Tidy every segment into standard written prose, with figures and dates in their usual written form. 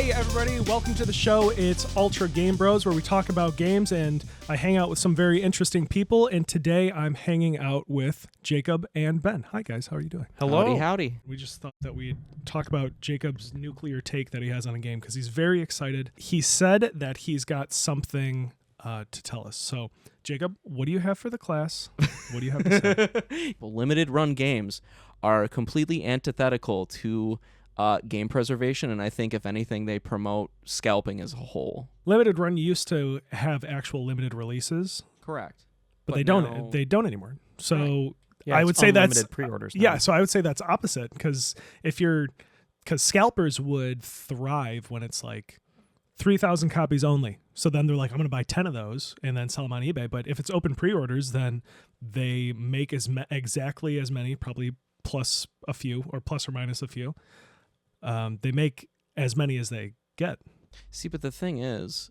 Hey everybody, welcome to the show. It's Ultra Game Bros, where we talk about games and I hang out with some very interesting people. And today I'm hanging out with Jacob and Ben. Hi guys, how are you doing? Hello. Howdy. We just thought that we'd talk about Jacob's nuclear take that he has on a game because he's very excited. He said that he's got something to tell us. So Jacob, what do you have for the class? What do you have to say? Well, limited run games are completely antithetical to game preservation, and I think if anything they promote scalping as a whole. Limited run used to have actual limited releases. Correct. But they don't anymore. So right. Yeah, I would say that's pre-orders now. Yeah, so I would say that's opposite because scalpers would thrive when it's like 3,000 copies only. So then they're like, I'm going to buy 10 of those and then sell them on eBay. But if it's open pre-orders, then they make exactly as many, probably plus a few or plus or minus a few. They make as many as they get. See, but the thing is,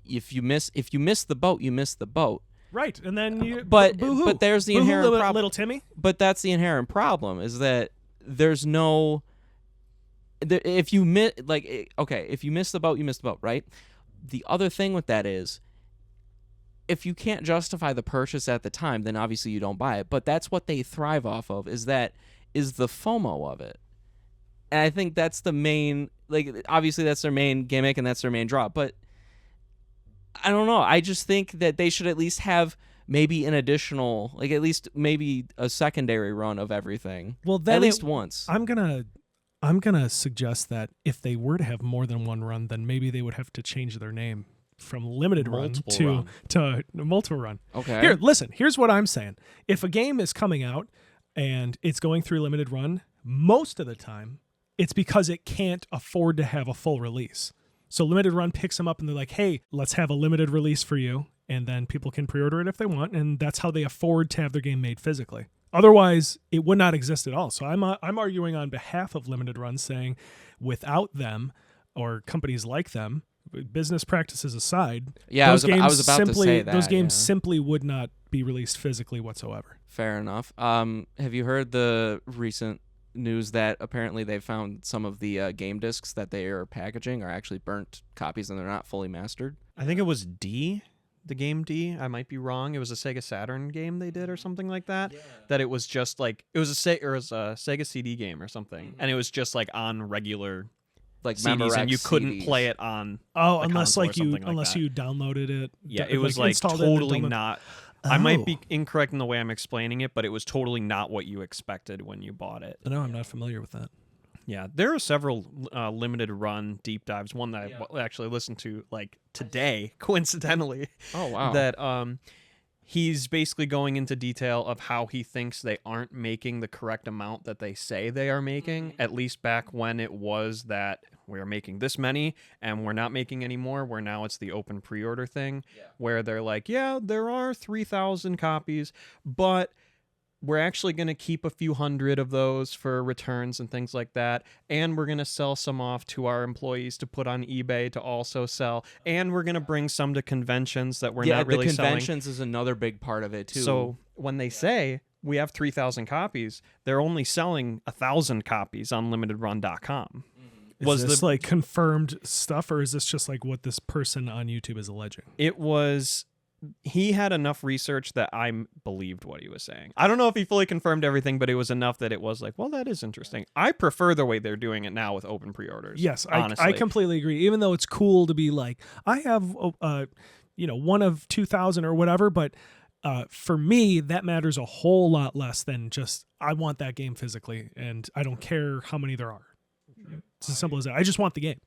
if you miss the boat, you miss the boat. Right, and then you. But boo-hoo. but there's the Boo-hoo, inherent problem. Little Timmy. But that's the inherent problem is that there's no. If you miss, if you miss the boat, you miss the boat, right? The other thing with that is, if you can't justify the purchase at the time, then obviously you don't buy it. But that's what they thrive off of. Is the FOMO of it. And I think that's the main, obviously that's their main gimmick and that's their main draw. But I don't know. I just think that they should at least have maybe an additional, at least maybe a secondary run of everything. Well, then at least once. I'm gonna suggest that if they were to have more than one run, then maybe they would have to change their name from limited run to multiple run. Okay. Here, listen. Here's what I'm saying. If a game is coming out and it's going through limited run, most of the time, it's because it can't afford to have a full release. So limited run picks them up and they're like, hey, let's have a limited release for you. And then people can pre-order it if they want. And that's how they afford to have their game made physically. Otherwise, it would not exist at all. So I'm arguing on behalf of limited runs, saying without them or companies like them, business practices aside, I was about to say that. Those games simply would not be released physically whatsoever. Fair enough. Have you heard the recent news that apparently they found some of the game discs that they are packaging are actually burnt copies and they're not fully mastered? I think it was D, the game D. I might be wrong. It was a Sega Saturn game they did or something like that. Yeah. That it was just it was a Sega CD game or something, and it was just on regular CDs, and you couldn't play it on. Oh, unless you downloaded it. Yeah, it was totally not. I might be incorrect in the way I'm explaining it, but it was totally not what you expected when you bought it. No, I'm not familiar with that. Yeah, there are several limited run deep dives. One that I actually listened to today, coincidentally. Oh, wow. That he's basically going into detail of how he thinks they aren't making the correct amount that they say they are making, at least back when it was that we're making this many and we're not making any more, where now it's the open pre-order thing, where they're like, yeah, there are 3,000 copies, but we're actually going to keep a few hundred of those for returns and things like that, and we're going to sell some off to our employees to put on eBay to also sell, and we're going to bring some to conventions that we're not really selling. Yeah, the conventions is another big part of it, too. So when they say we have 3,000 copies, they're only selling 1,000 copies on limitedrun.com. Was this confirmed stuff, or is this just what this person on YouTube is alleging? It was... He had enough research that I believed what he was saying. I don't know if he fully confirmed everything, but it was enough that it was well, that is interesting. I prefer the way they're doing it now with open pre-orders. Yes, I completely agree. Even though it's cool to be I have, one of 2,000 or whatever, but for me, that matters a whole lot less than just, I want that game physically, and I don't care how many there are. It's as simple as that. I just want the game.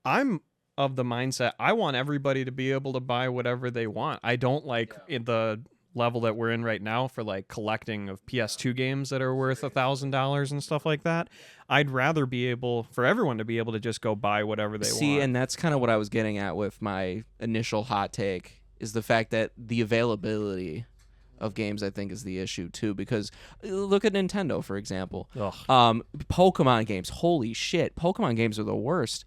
I'm of the mindset I want everybody to be able to buy whatever they want. I don't in the level that we're in right now for collecting of PS2 games that are worth $1,000 and stuff like that. I'd rather be able for everyone to be able to just go buy whatever they want. See, and that's kind of what I was getting at with my initial hot take, is the fact that the availability of games, I think, is the issue too, because look at Nintendo, for example. Pokemon games, holy shit, Pokemon games are the worst.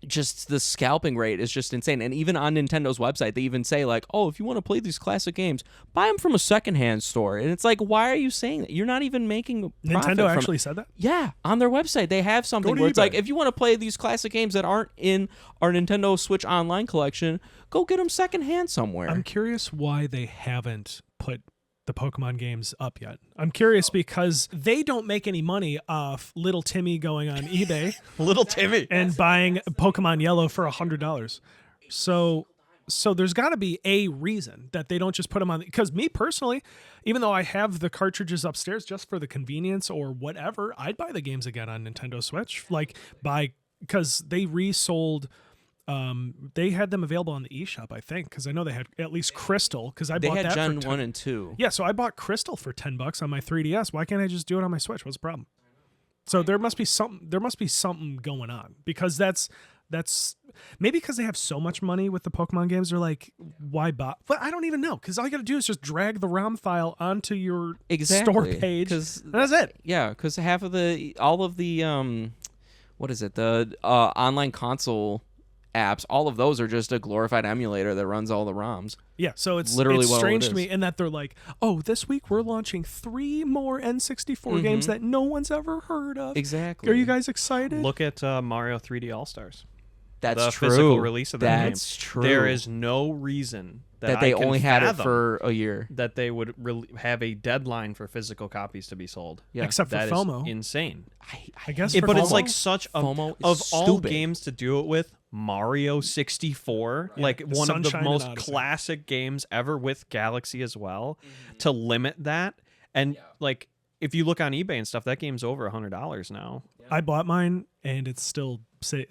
just the scalping rate is just insane. And even on Nintendo's website, they even say like, oh, if you want to play these classic games, buy them from a secondhand store. And it's like, why are you saying that? You're not even making a profit Nintendo from actually it. said that? Yeah, on their website, they have something to where it's eBay. like, if you want to play these classic games that aren't in our Nintendo Switch Online collection, go get them secondhand somewhere. I'm curious why they haven't put the Pokemon games up yet. I'm curious because they don't make any money off little Timmy going on eBay Little Timmy. and buying Pokemon Yellow for $100. So there's got to be a reason that they don't just put them on. Because me personally, even though I have the cartridges upstairs just for the convenience or whatever, I'd buy the games again on Nintendo Switch. Because they resold. They had them available on the eShop, I think, because I know they had at least Crystal. Because I they bought had that Gen for 1 and 2. Yeah, so I bought Crystal for $10 on my 3DS. Why can't I just do it on my Switch? What's the problem? So there must be something going on, because that's maybe because they have so much money with the Pokemon games. They're like, why buy? But I don't even know, because all you got to do is just drag the ROM file onto your store page, and that's it. Yeah, because all of the what is it? The online console apps, all of those are just a glorified emulator that runs all the ROMs. Yeah, so it's Literally it's what it strange to is. me in that they're like, oh, this week we're launching 3 more N64 games that no one's ever heard of. Exactly. Are you guys excited? Look at Mario 3D All Stars. That's the true. physical release of that That's game. true. There is no reason that I they can only had it fathom for a year. that they would have a deadline for physical copies to be sold. Yeah. Except for That is FOMO. insane. I guess It- for but it's FOMO? like such a FOMO is of all stupid. games to do it with. Mario 64, like one of the Sunshine and most Odyssey. classic games ever, with Galaxy as well. To limit that, and like if you look on eBay and stuff, that game's over $100 now. I bought mine and it's still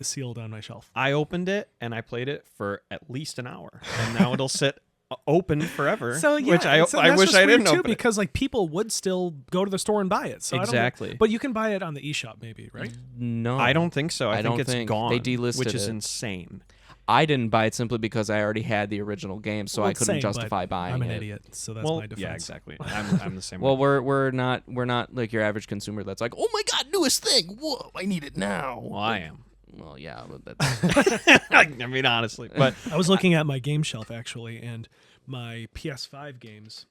sealed on my shelf. I opened it and I played it for at least an hour, and now it'll sit open forever. So yeah, which I that's wish just I weird didn't too, open it. because like people would still go to the store and buy it. So Exactly. I don't, but you can buy it on the eShop, maybe, right? No, I don't think so. I think don't it's think. gone. They delisted which is it. insane. I didn't buy it simply because I already had the original game, so Well, I couldn't same, but justify buying I'm an it. idiot, so that's Well, my defense. yeah, exactly. I'm the same. Well, way. we're not like your average consumer that's like, oh my god, newest thing, whoa, I need it now. Well, I am. Well, yeah, but that's I mean, honestly, but I was looking at my game shelf actually, and my PS5 games,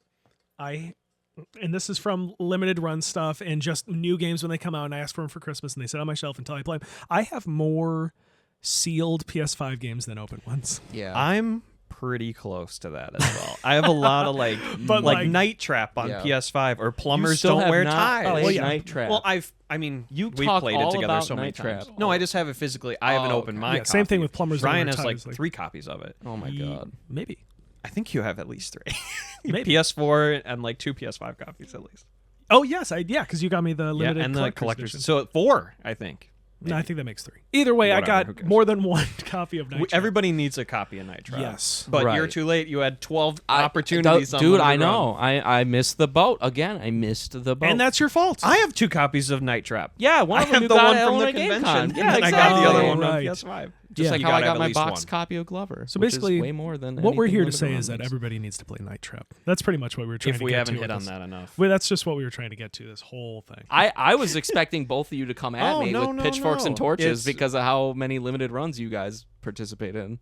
and this is from limited run stuff and just new games when they come out, and I asked for them for Christmas and they sit on my shelf until I play them. I have more sealed PS5 games than open ones. yeah. I'm pretty close to that as well. I have a lot of But, like, Night Trap on Yeah. PS5 or You Plumbers still Don't have Wear not Ties. played well, yeah. Night Trap. Well, I mean, You we talk played all it together about so many Night times. Trap. No, I just have it physically. I have an Oh, open okay. my Yeah, same thing copy. with Plumbers Don't Ryan Wear has like Ties, like- 3 copies of it. oh my god. Maybe. I think you have at least 3. Maybe. PS4 and like 2 PS5 copies at least. Oh yes, because you got me the limited yeah, and the collector's. edition. So 4, I think. No, I think that makes 3. Either way, Whatever, I who got cares? more than one copy of Night Trap. Everybody needs a copy of Night Trap. Yes. But you're Right. too late. You had 12 opportunities. on Dude, limited I run. know. I missed the boat again. I missed the boat. And that's your fault. I have 2 copies of Night Trap. yeah, one I of them have you the got one at from the Illinois Game convention, Con. and Yeah, then I got the other exactly. one Right. on PS5. Just Yeah. like You how I gotta got have my at least box one. copy of Glover. So which is basically, way more than what we're anything here to limited say run is that is. everybody needs to play Night Trap. That's pretty much what we were trying If to we get haven't to hit with on this. that enough. Well, that's just what we were trying to get to, this whole thing. I was expecting both of you to come at Oh, me no, with no, pitchforks and no. torches It's- because of how many limited runs you guys participate in.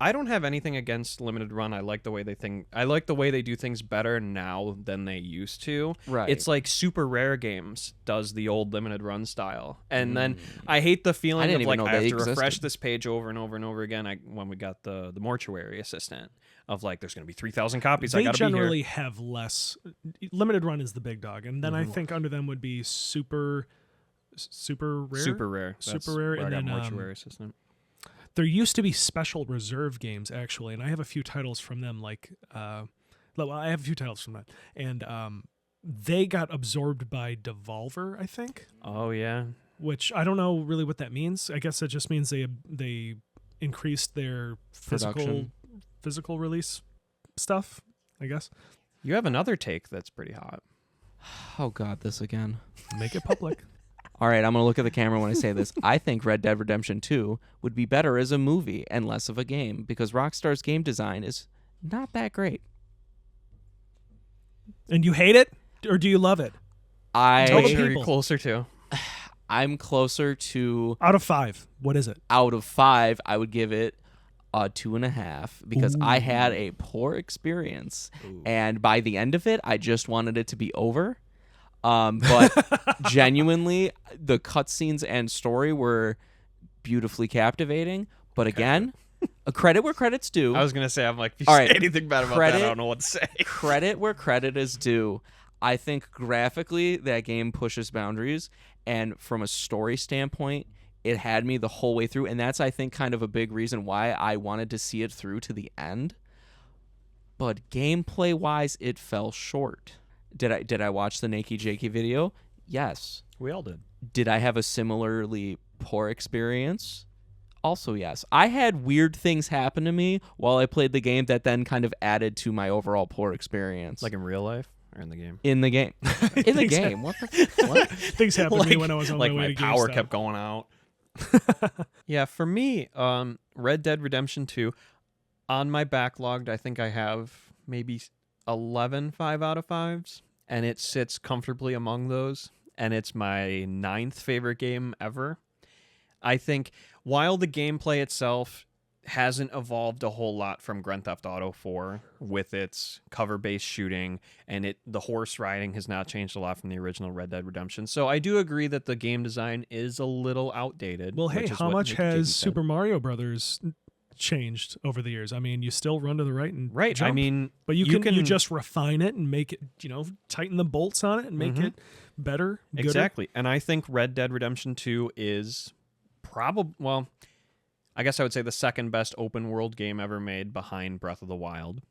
I don't have anything against limited run. I like the way they do things better now than they used to. Right. It's like Super Rare Games does the old limited run style. And then I hate the feeling didn't of even like know I have they to refresh existed. this page over and over and over again. When we got the mortuary assistant of like there's going to be 3,000 copies. I They got to be here. generally have less. Limited Run is the big dog, and then Mm-hmm. I think under them would be Super Rare. Super Rare. Super That's Rare, where I and got then, mortuary assistant. There used to be Special Reserve games actually, and I have a few titles from them. Like, well, I have a few titles from that, and they got absorbed by Devolver, I think. Oh yeah. Which I don't know really what that means. I guess that just means they increased their Production. physical release stuff, I guess. You have another take that's pretty hot. Oh god, this again. Make it public. All right, I'm going to look at the camera when I say this. I think Red Dead Redemption 2 would be better as a movie and less of a game because Rockstar's game design is not that great. And you hate it, or do you love it? Tell the I- people. people. Closer to. I'm closer to Out of 5, what is it? out of 5. I would give it a 2.5 because I had a poor experience, and by the end of it, I just wanted it to be over. But genuinely, the cutscenes and story were beautifully captivating. But again, a credit where credit's due. I was gonna say, I'm like, if you All say right, anything bad about credit- that, I don't know what to say. Credit where credit is due. I think graphically that game pushes boundaries, and from a story standpoint, it had me the whole way through, and that's, I think, kind of a big reason why I wanted to see it through to the end. But gameplay wise, it fell short. Did I watch the Nakey Jakey video? Yes. We all did. Did I have a similarly poor experience? Also, yes. I had weird things happen to me while I played the game that then kind of added to my overall poor experience. Like in real life or in the game? in the game. In the game. What the what? Things happened to me when I was on like my way to power GameStop. kept going out. Yeah, for me, Red Dead Redemption 2, on my backlogged, I think I have maybe 11 5 out of 5s, and it sits comfortably among those, and it's my 9th favorite game ever. I think while the gameplay itself hasn't evolved a whole lot from Grand Theft Auto 4 with its cover-based shooting, and the horse riding has not changed a lot from the original Red Dead Redemption. So I do agree that the game design is a little outdated. Well, hey, which is how what much Nick Jakey has said. Super Mario Brothers changed over the years? I mean, you still run to the right and Right, I jump, mean, but you can just refine it and make it, tighten the bolts on it and make it better. Gooder. Exactly. And I think Red Dead Redemption 2 is probably, well, I guess I would say the second best open world game ever made behind Breath of the Wild.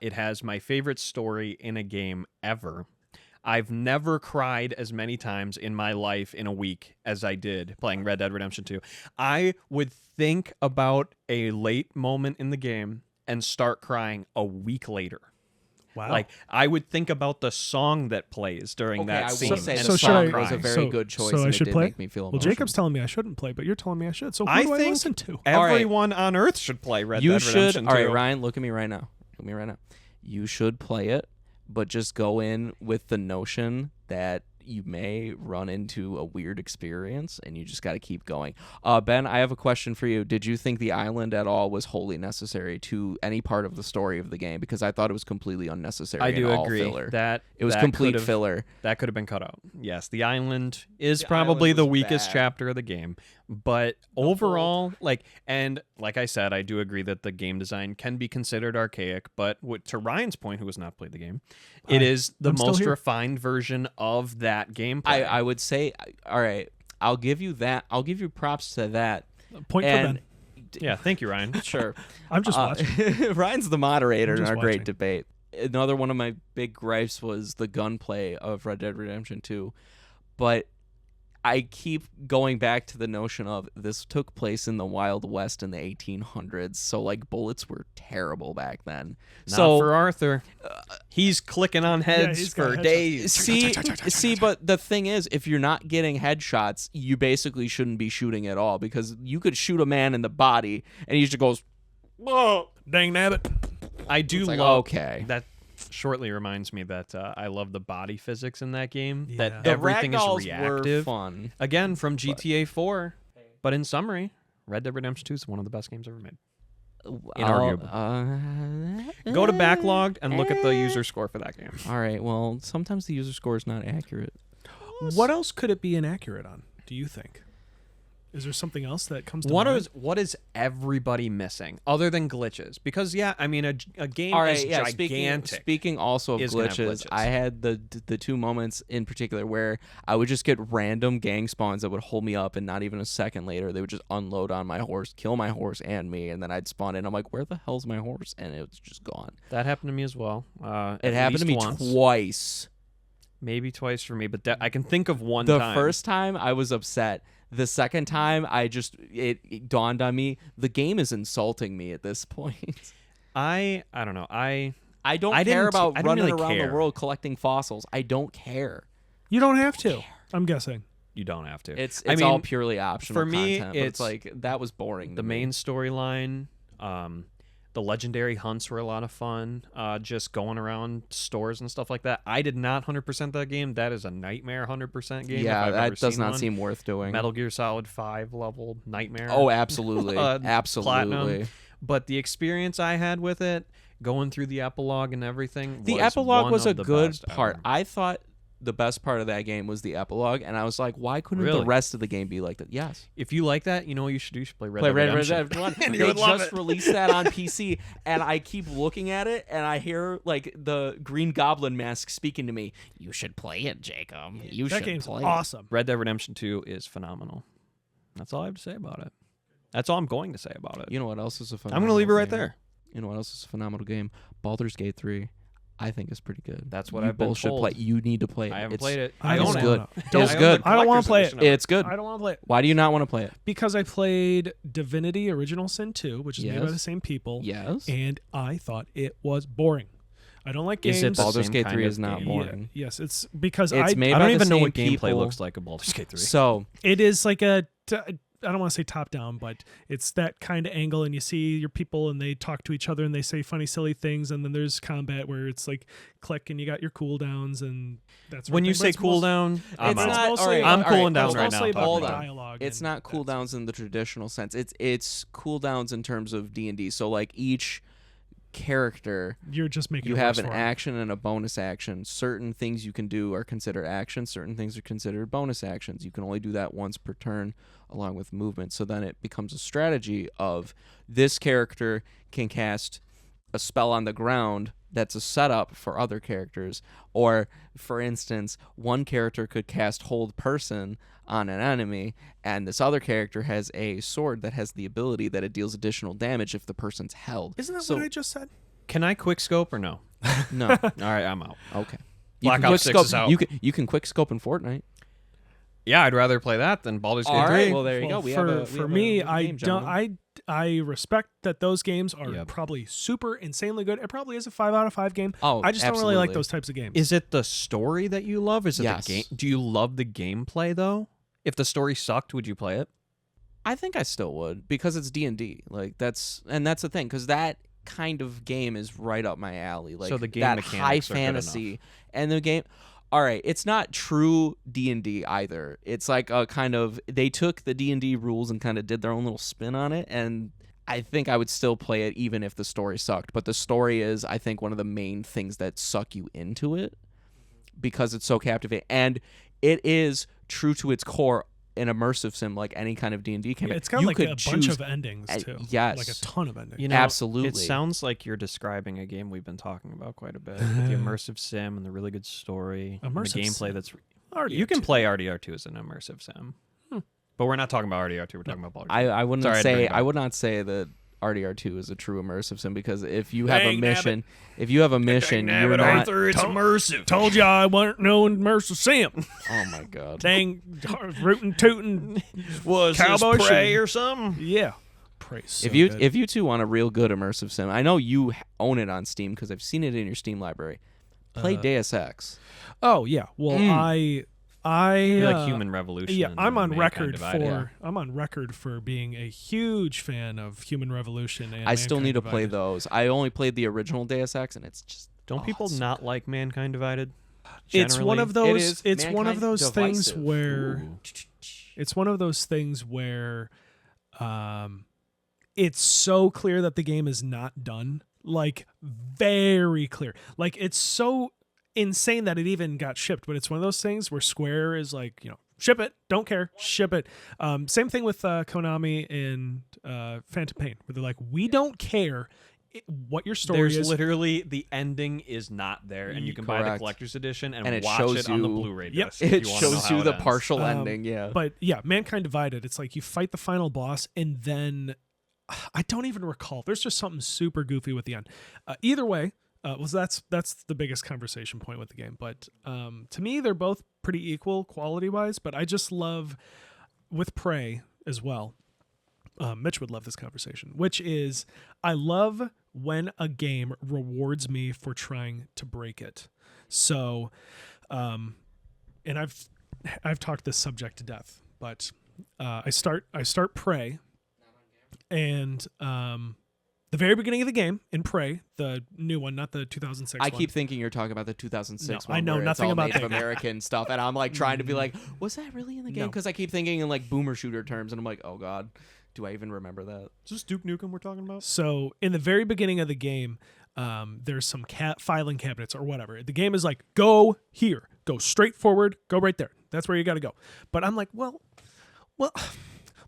It has my favorite story in a game ever. I've never cried as many times in my life in a week as I did playing Red Dead Redemption 2. I would think about a late moment in the game and start crying a week later. Wow. Like, I would think about the song that plays during that I scene. will say and so the should song I- was a very good choice. so I and it should did play? make me feel Well, emotional. Jacob's telling me I shouldn't play, but you're telling me I should. So who I do I think listen to? everyone on Earth should play Red You Dead should. Redemption 2. All right, Ryan, look at me right now. Look at me right now. You should play it, but just go in with the notion that you may run into a weird experience, and you just got to keep going. Ben, I have a question for you. Did you think the island at all was wholly necessary to any part of the story of the game? Because I thought it was completely unnecessary. I do and all agree filler. that It was that complete could've- filler. That could have been cut out. Yes, the island is The probably island the was weakest bad. chapter of the game, but overall, like I said, I do agree that the game design can be considered archaic. But to Ryan's point, who has not played the game, it Hi. is the I'm still most here. refined version of that gameplay. I would say, all right, I'll give you that. I'll give you props to that. Point for And Ben. Yeah, thank you, Ryan. Sure. I'm just watching. Ryan's the moderator I'm in just our great watching. debate. Another one of my big gripes was the gunplay of Red Dead Redemption 2. But I keep going back to the notion of this took place in the Wild West in the 1800s. So, like, bullets were terrible back then. Not so, for Arthur. He's clicking on heads he's got for headshots. days. see, but the thing is, if you're not getting headshots, you basically shouldn't be shooting at all, because you could shoot a man in the body and he just goes, whoa. Dang nabbit. I do It's like, love okay. that. Shortly reminds me that I love the body physics in that game. Yeah. That The everything is ragdolls reactive. were fun. Again, from GTA 4. But in summary, Red Dead Redemption 2 is one of the best games ever made. Inarguable. Go to Backlogged and look at the user score for that game. All right. Well, sometimes the user score is not accurate. What else could it be inaccurate on, do you think? Is there something else that comes to mind? What is everybody missing other than glitches? Because a game All right. is Yeah. gigantic. Speaking also of is gonna have glitches, glitches. I had the two moments in particular where I would just get random gang spawns that would hold me up, and not even a second later they would just unload on my horse, kill my horse and me, and then I'd spawn in. I'm like, where the hell's my horse? And it was just gone. That happened to me as well. It happened to me twice. Maybe twice for me, but I can think of one The time. first time I was upset. The second time it dawned on me the game is insulting me at this point. I don't know. I don't I care didn't- about I didn't running really around care. the world collecting fossils. I don't care. You don't have to. I'm guessing. You don't have to. It's I mean, all purely optional for me, content. But it's it's like that was boring. the to me. main storyline. The legendary hunts were a lot of fun. Just going around stores and stuff like that. I did not 100% that game. That is a nightmare 100% game. Yeah, if I've that ever does seen not one. seem worth doing. Metal Gear Solid 5 level nightmare. Oh, absolutely. Absolutely. Platinum. But the experience I had with it, going through the epilogue and everything, The was epilogue one was a of the good best part. ever. I thought the best part of that game was the epilogue, and I was like, why couldn't the Really? rest of the game be like that? Yes. If you like that, you know what you should do? You should play Red Play Dead Red Redemption. Dead 1. And you They would love just it. released that on PC, and I keep looking at it, and I hear like the Green Goblin mask speaking to me. You should play it, Jacob. You That should game's play awesome. Red Dead Redemption 2 is phenomenal. That's all I have to say about it. That's all I'm going to say about it. it. You know what else is a I'm phenomenal going to leave it right game? there. You know what else is a phenomenal game? Baldur's Gate 3. I think is pretty good. That's what you I've been both should told. play. You need to play it. I haven't It's- played it. I own don't It's it. good. wanna- It's Don't- I own good. the I don't wanna collector's play it. edition of It's good. I don't want to play it Why do you not want to play it? because I played Divinity Original Sin 2, which is made by Yes. the same people, Yes. and I thought it was boring. I don't like games. Is it the Baldur's same Gate kind 3 of is not game? boring. Yes, it's because It's made I by don't the even know same what gameplay people. looks like in Baldur's Gate 3. So it is like I don't want to say top down, but it's that kind of angle, and you see your people and they talk to each other and they say funny, silly things, and then there's combat where it's like click and you got your cooldowns and that's when you say cooldown, I'm It's out. not- mostly, all right, I'm all cooling right, down hold right on. now. Mostly about Hold the on. dialogue. It's and not that's- cooldowns in the traditional sense. It's cooldowns in terms of D&D. So like each character, You're just making you it have worse an for 'em. action and a bonus action. Certain things you can do are considered actions. Certain things are considered bonus actions. You can only do that once per turn along with movement. So then it becomes a strategy of this character can cast a spell on the ground that's a setup for other characters. Or, for instance, one character could cast Hold Person on an enemy, and this other character has a sword that has the ability that it deals additional damage if the person's held. Isn't that So- what I just said? Can I quick scope or no? No. All right, I'm out. Okay. Black can Ops quick 6 scope, is out. You can quick scope in Fortnite. Yeah, I'd rather play that than Baldur's Gate All 3. right, well there you Well, go. We for have a, we for have a me, good I game, don't. gentlemen. I respect that those games are Yep. probably super insanely good. It probably is a 5 out of 5 game. Oh, I just don't really like absolutely. those types of games. Is it the story that you love? Is it Yes. the game? Do you love the gameplay though? If the story sucked, would you play it? I think I still would because it's D&D. Like that's the thing because that kind of game is right up my alley. Like So the game that mechanics high are good fantasy and the game. All right, it's not true D&D either. It's like a kind of they took the D&D rules and kind of did their own little spin on it, and I think I would still play it even if the story sucked. But the story is, I think, one of the main things that suck you into it because it's so captivating, and it is true to its core an immersive sim like any kind of D&D campaign. Yeah, it's got You like could a bunch choose- of endings too. yes. Like a ton of endings. You know, Absolutely. It sounds like you're describing a game we've been talking about quite a bit. With the immersive sim and the really good story. and Immersive the gameplay sim. that's RDR2. you can play RDR2 as an immersive sim. But we're not talking about RDR2, we're talking about Baldur's Gate. I wouldn't Sorry, I didn't bring say it I up. would not say that RDR2 is a true immersive sim because if you have a Dang, nabbit. mission, you're not. it's immersive. Told you I wasn't no immersive sim. Oh my god. Dang, rootin' tootin'. Was Cowboy this Prey shit. or something? Yeah. Praise. So If you good. if you two want a real good immersive sim, I know you own it on Steam because I've seen it in your Steam library. Play Deus Ex. oh yeah, well I You're like Human Revolution. Yeah, and I'm on Mankind record Divided. for I'm on record for being a huge fan of Human Revolution and I still Mankind need to play Divided. those. I only played the original Deus Ex, and it's just Don't people it's so not like Mankind Divided? It's one of those. is It's one of mankind those things divisive. where Ooh. it's one of those things where, it's so clear that the game is not done. Like very clear. Like it's so insane that it even got shipped. But it's one of those things where Square is like, ship it, don't care, ship it. Same thing with Konami and Phantom Pain, where they're like, we don't care what your story There's is. literally the ending is not there, and you can buy the Correct. collector's edition and And it watch shows it on the you- Blu-ray Yep. disc. if it you wanna know shows how you it the ends. partial ending. Yeah. But yeah, Mankind Divided, it's like you fight the final boss and then I don't even recall. There's just something super goofy with the end. Either way, that's the biggest conversation point with the game. But to me, they're both pretty equal quality-wise, but I just love, with Prey as well, Mitch would love this conversation, which is I love when a game rewards me for trying to break it. So, and I've talked this subject to death, but I start Prey, and the very beginning of the game in Prey, the new one, not the 2006 I one. keep thinking you're talking about the 2006 No, one. I know where nothing it's all about Native that game. American stuff, and I'm like trying to be like, was that really in the game? No. Because I keep thinking in like boomer shooter terms, and I'm like, oh god, do I even remember that? Is this Duke Nukem we're talking about? So in the very beginning of the game, there's some filing cabinets or whatever. The game is like, go here, go straight forward, go right there. That's where you got to go. But I'm like, well,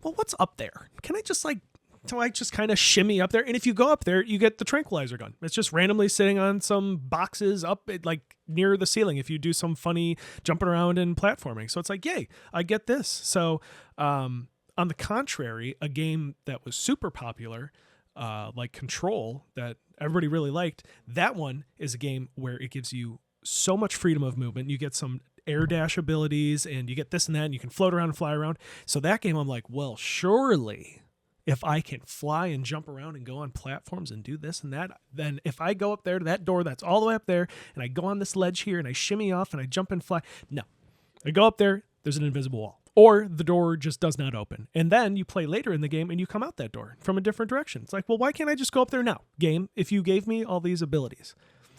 what's up there? Can I just like, do I just kind of shimmy up there? And if you go up there, you get the tranquilizer gun. It's just randomly sitting on some boxes up like near the ceiling if you do some funny jumping around and platforming. So it's like, yay, I get this. So on the contrary, a game that was super popular, like Control, that everybody really liked, that one is a game where it gives you so much freedom of movement. You get some air dash abilities and you get this and that, and you can float around and fly around. So that game, I'm like, well, surely if I can fly and jump around and go on platforms and do this and that, then if I go up there to that door that's all the way up there and I go on this ledge here and I shimmy off and I jump and fly. No, I go up there, there's an invisible wall. Or the door just does not open. And then you play later in the game and you come out that door from a different direction. It's like, well, why can't I just go up there now, game, if you gave me all these abilities?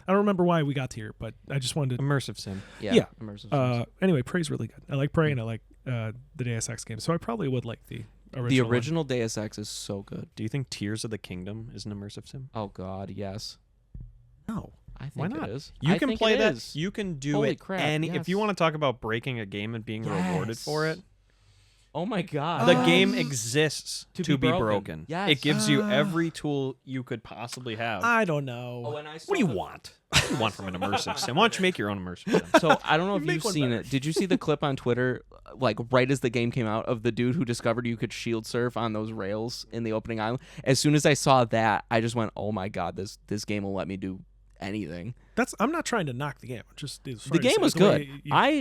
I don't remember why we got here, but I just wanted to... Immersive sim. Yeah. Immersive sims. Anyway, Prey's really good. I like Prey and I like the Deus Ex game. So I probably would like the original The one. original Deus Ex is so good. Do you think Tears of the Kingdom is an immersive sim? Oh god, yes. No. I think Why not? it is. You I can think play it that. is. You can do Holy it crap, any. If you yes. want to talk about breaking a game and being rewarded for it, Oh my god. the game exists to to be be broken. broken. Yes. It gives you every tool you could possibly have. I don't know. Oh, and I saw What do you the- want? What do you want from an immersive sim? Why don't you make your own immersive sim? So I don't know if Make you've one seen better. it. Did you see the clip on Twitter, like right as the game came out, of the dude who discovered you could shield surf on those rails in the opening island? As soon as I saw that, I just went, "Oh my god, this game will let me do anything." I'm not trying to knock the game. Just as far The game as was the way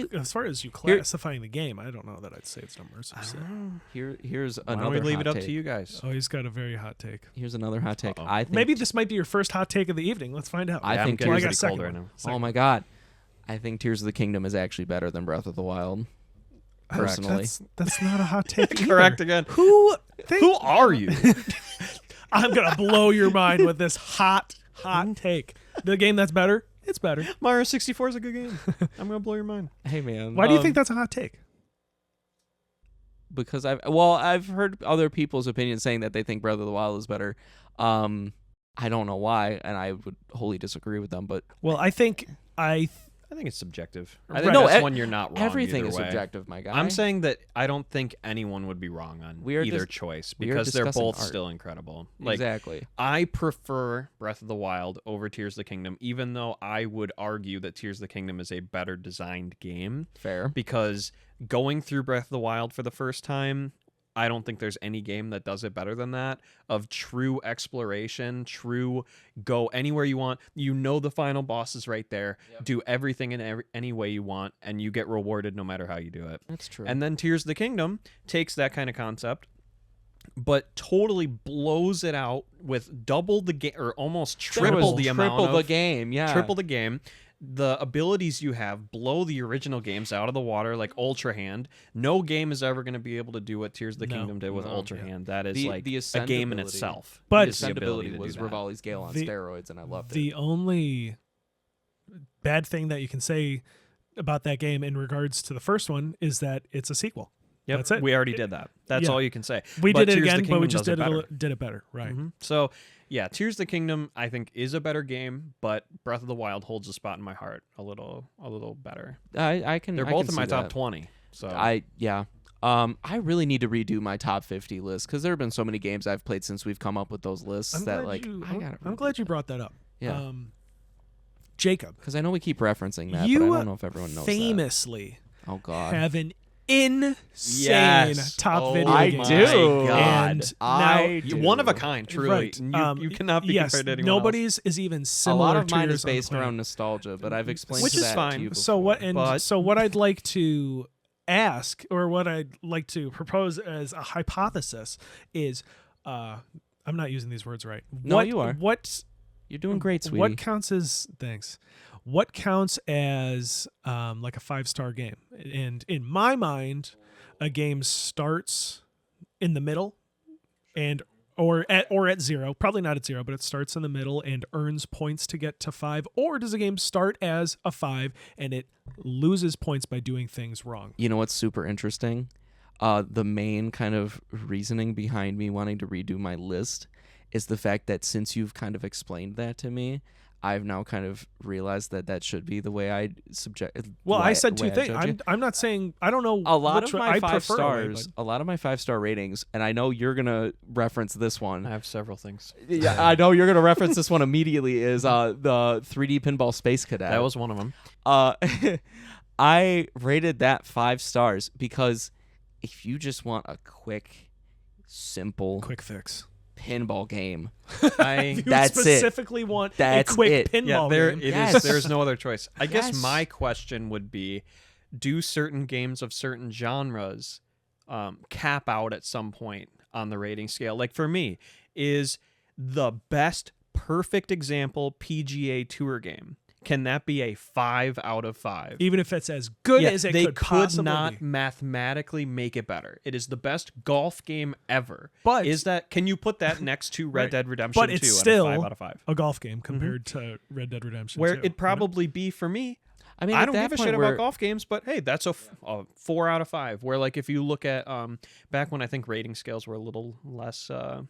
good. as far as you classifying the game, I don't know that I'd say it's an immersive sim. Here's Why another. don't we leave hot it up take. to you guys? Oh, he's got a very hot take. Here's another hot take. Uh-oh. I think Maybe this might be your first hot take of the evening. Let's find out. I Yeah, think I'm Well, I getting got a pretty second cold right one. now. Second Oh my god, I think Tears of the Kingdom is actually better than Breath of the Wild. Correct. Personally, That's not a hot take. either. Correct again. Who are you? I'm gonna blow your mind with this hot take. The game that's better, it's better. Mario 64 is a good game. I'm gonna blow your mind. hey man, Why do you think that's a hot take? because I've heard other people's opinions saying that they think Breath of the Wild is better. I don't know why, and I would wholly disagree with them. But Well, I think I think it's subjective. I Right. think No, that's one you're not wrong. everything either is way. subjective, my guy. I'm saying that I don't think anyone would be wrong on We are either dis- choice we are because they're discussing both art. still incredible. Like exactly. I prefer Breath of the Wild over Tears of the Kingdom, even though I would argue that Tears of the Kingdom is a better designed game Fair. because going through Breath of the Wild for the first time, I don't think there's any game that does it better than that, of true exploration, true go anywhere you want. You know the final boss is right there. Yep. Do everything in any way you want, and you get rewarded no matter how you do it. That's true. And then Tears of the Kingdom takes that kind of concept, but totally blows it out with double the game, or almost triple the amount triple the of game. Yeah. triple the game. The abilities you have blow the original games out of the water, like Ultra Hand. No game is ever going to be able to do what Tears of the No. Kingdom did with No. Ultra Yeah. Hand. That is The- like the a game in ascendability. itself. But- is the ability to do was that. Rivali's Gale on The- steroids, and I loved the it. only bad thing that you can say about that game in regards to the first one is that it's a sequel. Yep, That's it. we already did that. That's Yeah. all you can say. We But did it Tears of the again, but we Kingdom just does did better. did it better, right? Mhm. So, yeah, Tears of the Kingdom I think is a better game, but Breath of the Wild holds a spot in my heart a little better. I can. They're I both can in my see top that. 20. So Yeah. I really need to redo my top 50 list because there have been so many games I've played since we've come up with those lists I'm glad you brought that up. Yeah. Jacob, Because I know we keep referencing that, you but I don't know if everyone knows famously that. Oh God. have an insane Yes. top Oh video I game. my do. God. And I now, do. One of a kind, truly. Right. You cannot be yes, compared to anyone nobody's is even A similar lot of to mine yours is on the based planet. around nostalgia, but I've explained Which to is that fine. to you So before. what? And But- so what I'd like to ask, or what I'd like to propose as a hypothesis, is I'm not using these words right. No, you are. What You're doing great, sweetie. What counts as thanks? What counts as like a 5-star game? And in my mind, a game starts in the middle, and or at 0, probably not at 0, but it starts in the middle and earns points to get to 5? Or does a game start as a 5 and it loses points by doing things wrong? You know what's super interesting? The main kind of reasoning behind me wanting to redo my list is the fact that since you've kind of explained that to me, I've now kind of realized that should be the way I subject. Well, I said two way I things. judge it. I'm not saying, I don't know A lot which of one- my I 5 prefer a way, stars, a lot of my 5-star ratings, and I know you're gonna reference this I one. have several things. Yeah, I know you're gonna reference this one immediately. Is the 3D Pinball Space Cadet? That was one of them. I rated that 5 stars because if you just want a quick, simple quick fix. pinball game, I You That's it. specifically want That's a quick it. pinball yeah, there game. it is. Yes. There's no other choice. I guess Yes. my question would be, do certain games of certain genres cap out at some point on the rating scale? Like for me, is the best perfect example PGA Tour game? Can that be a 5 out of 5? Even if it's as good Yeah, as it they could possibly not be. mathematically make it better. It is the best golf game ever. But Can you put that next to Red Right. Dead Redemption But 2 it's at a still 5 out of 5? a golf game compared to Red Dead Redemption Where 2, it'd probably be for me. I mean, I at don't that give a point shit where- about golf games, but hey, that's a 4 out of 5. Where like if you look at back when I think rating scales were a little less, I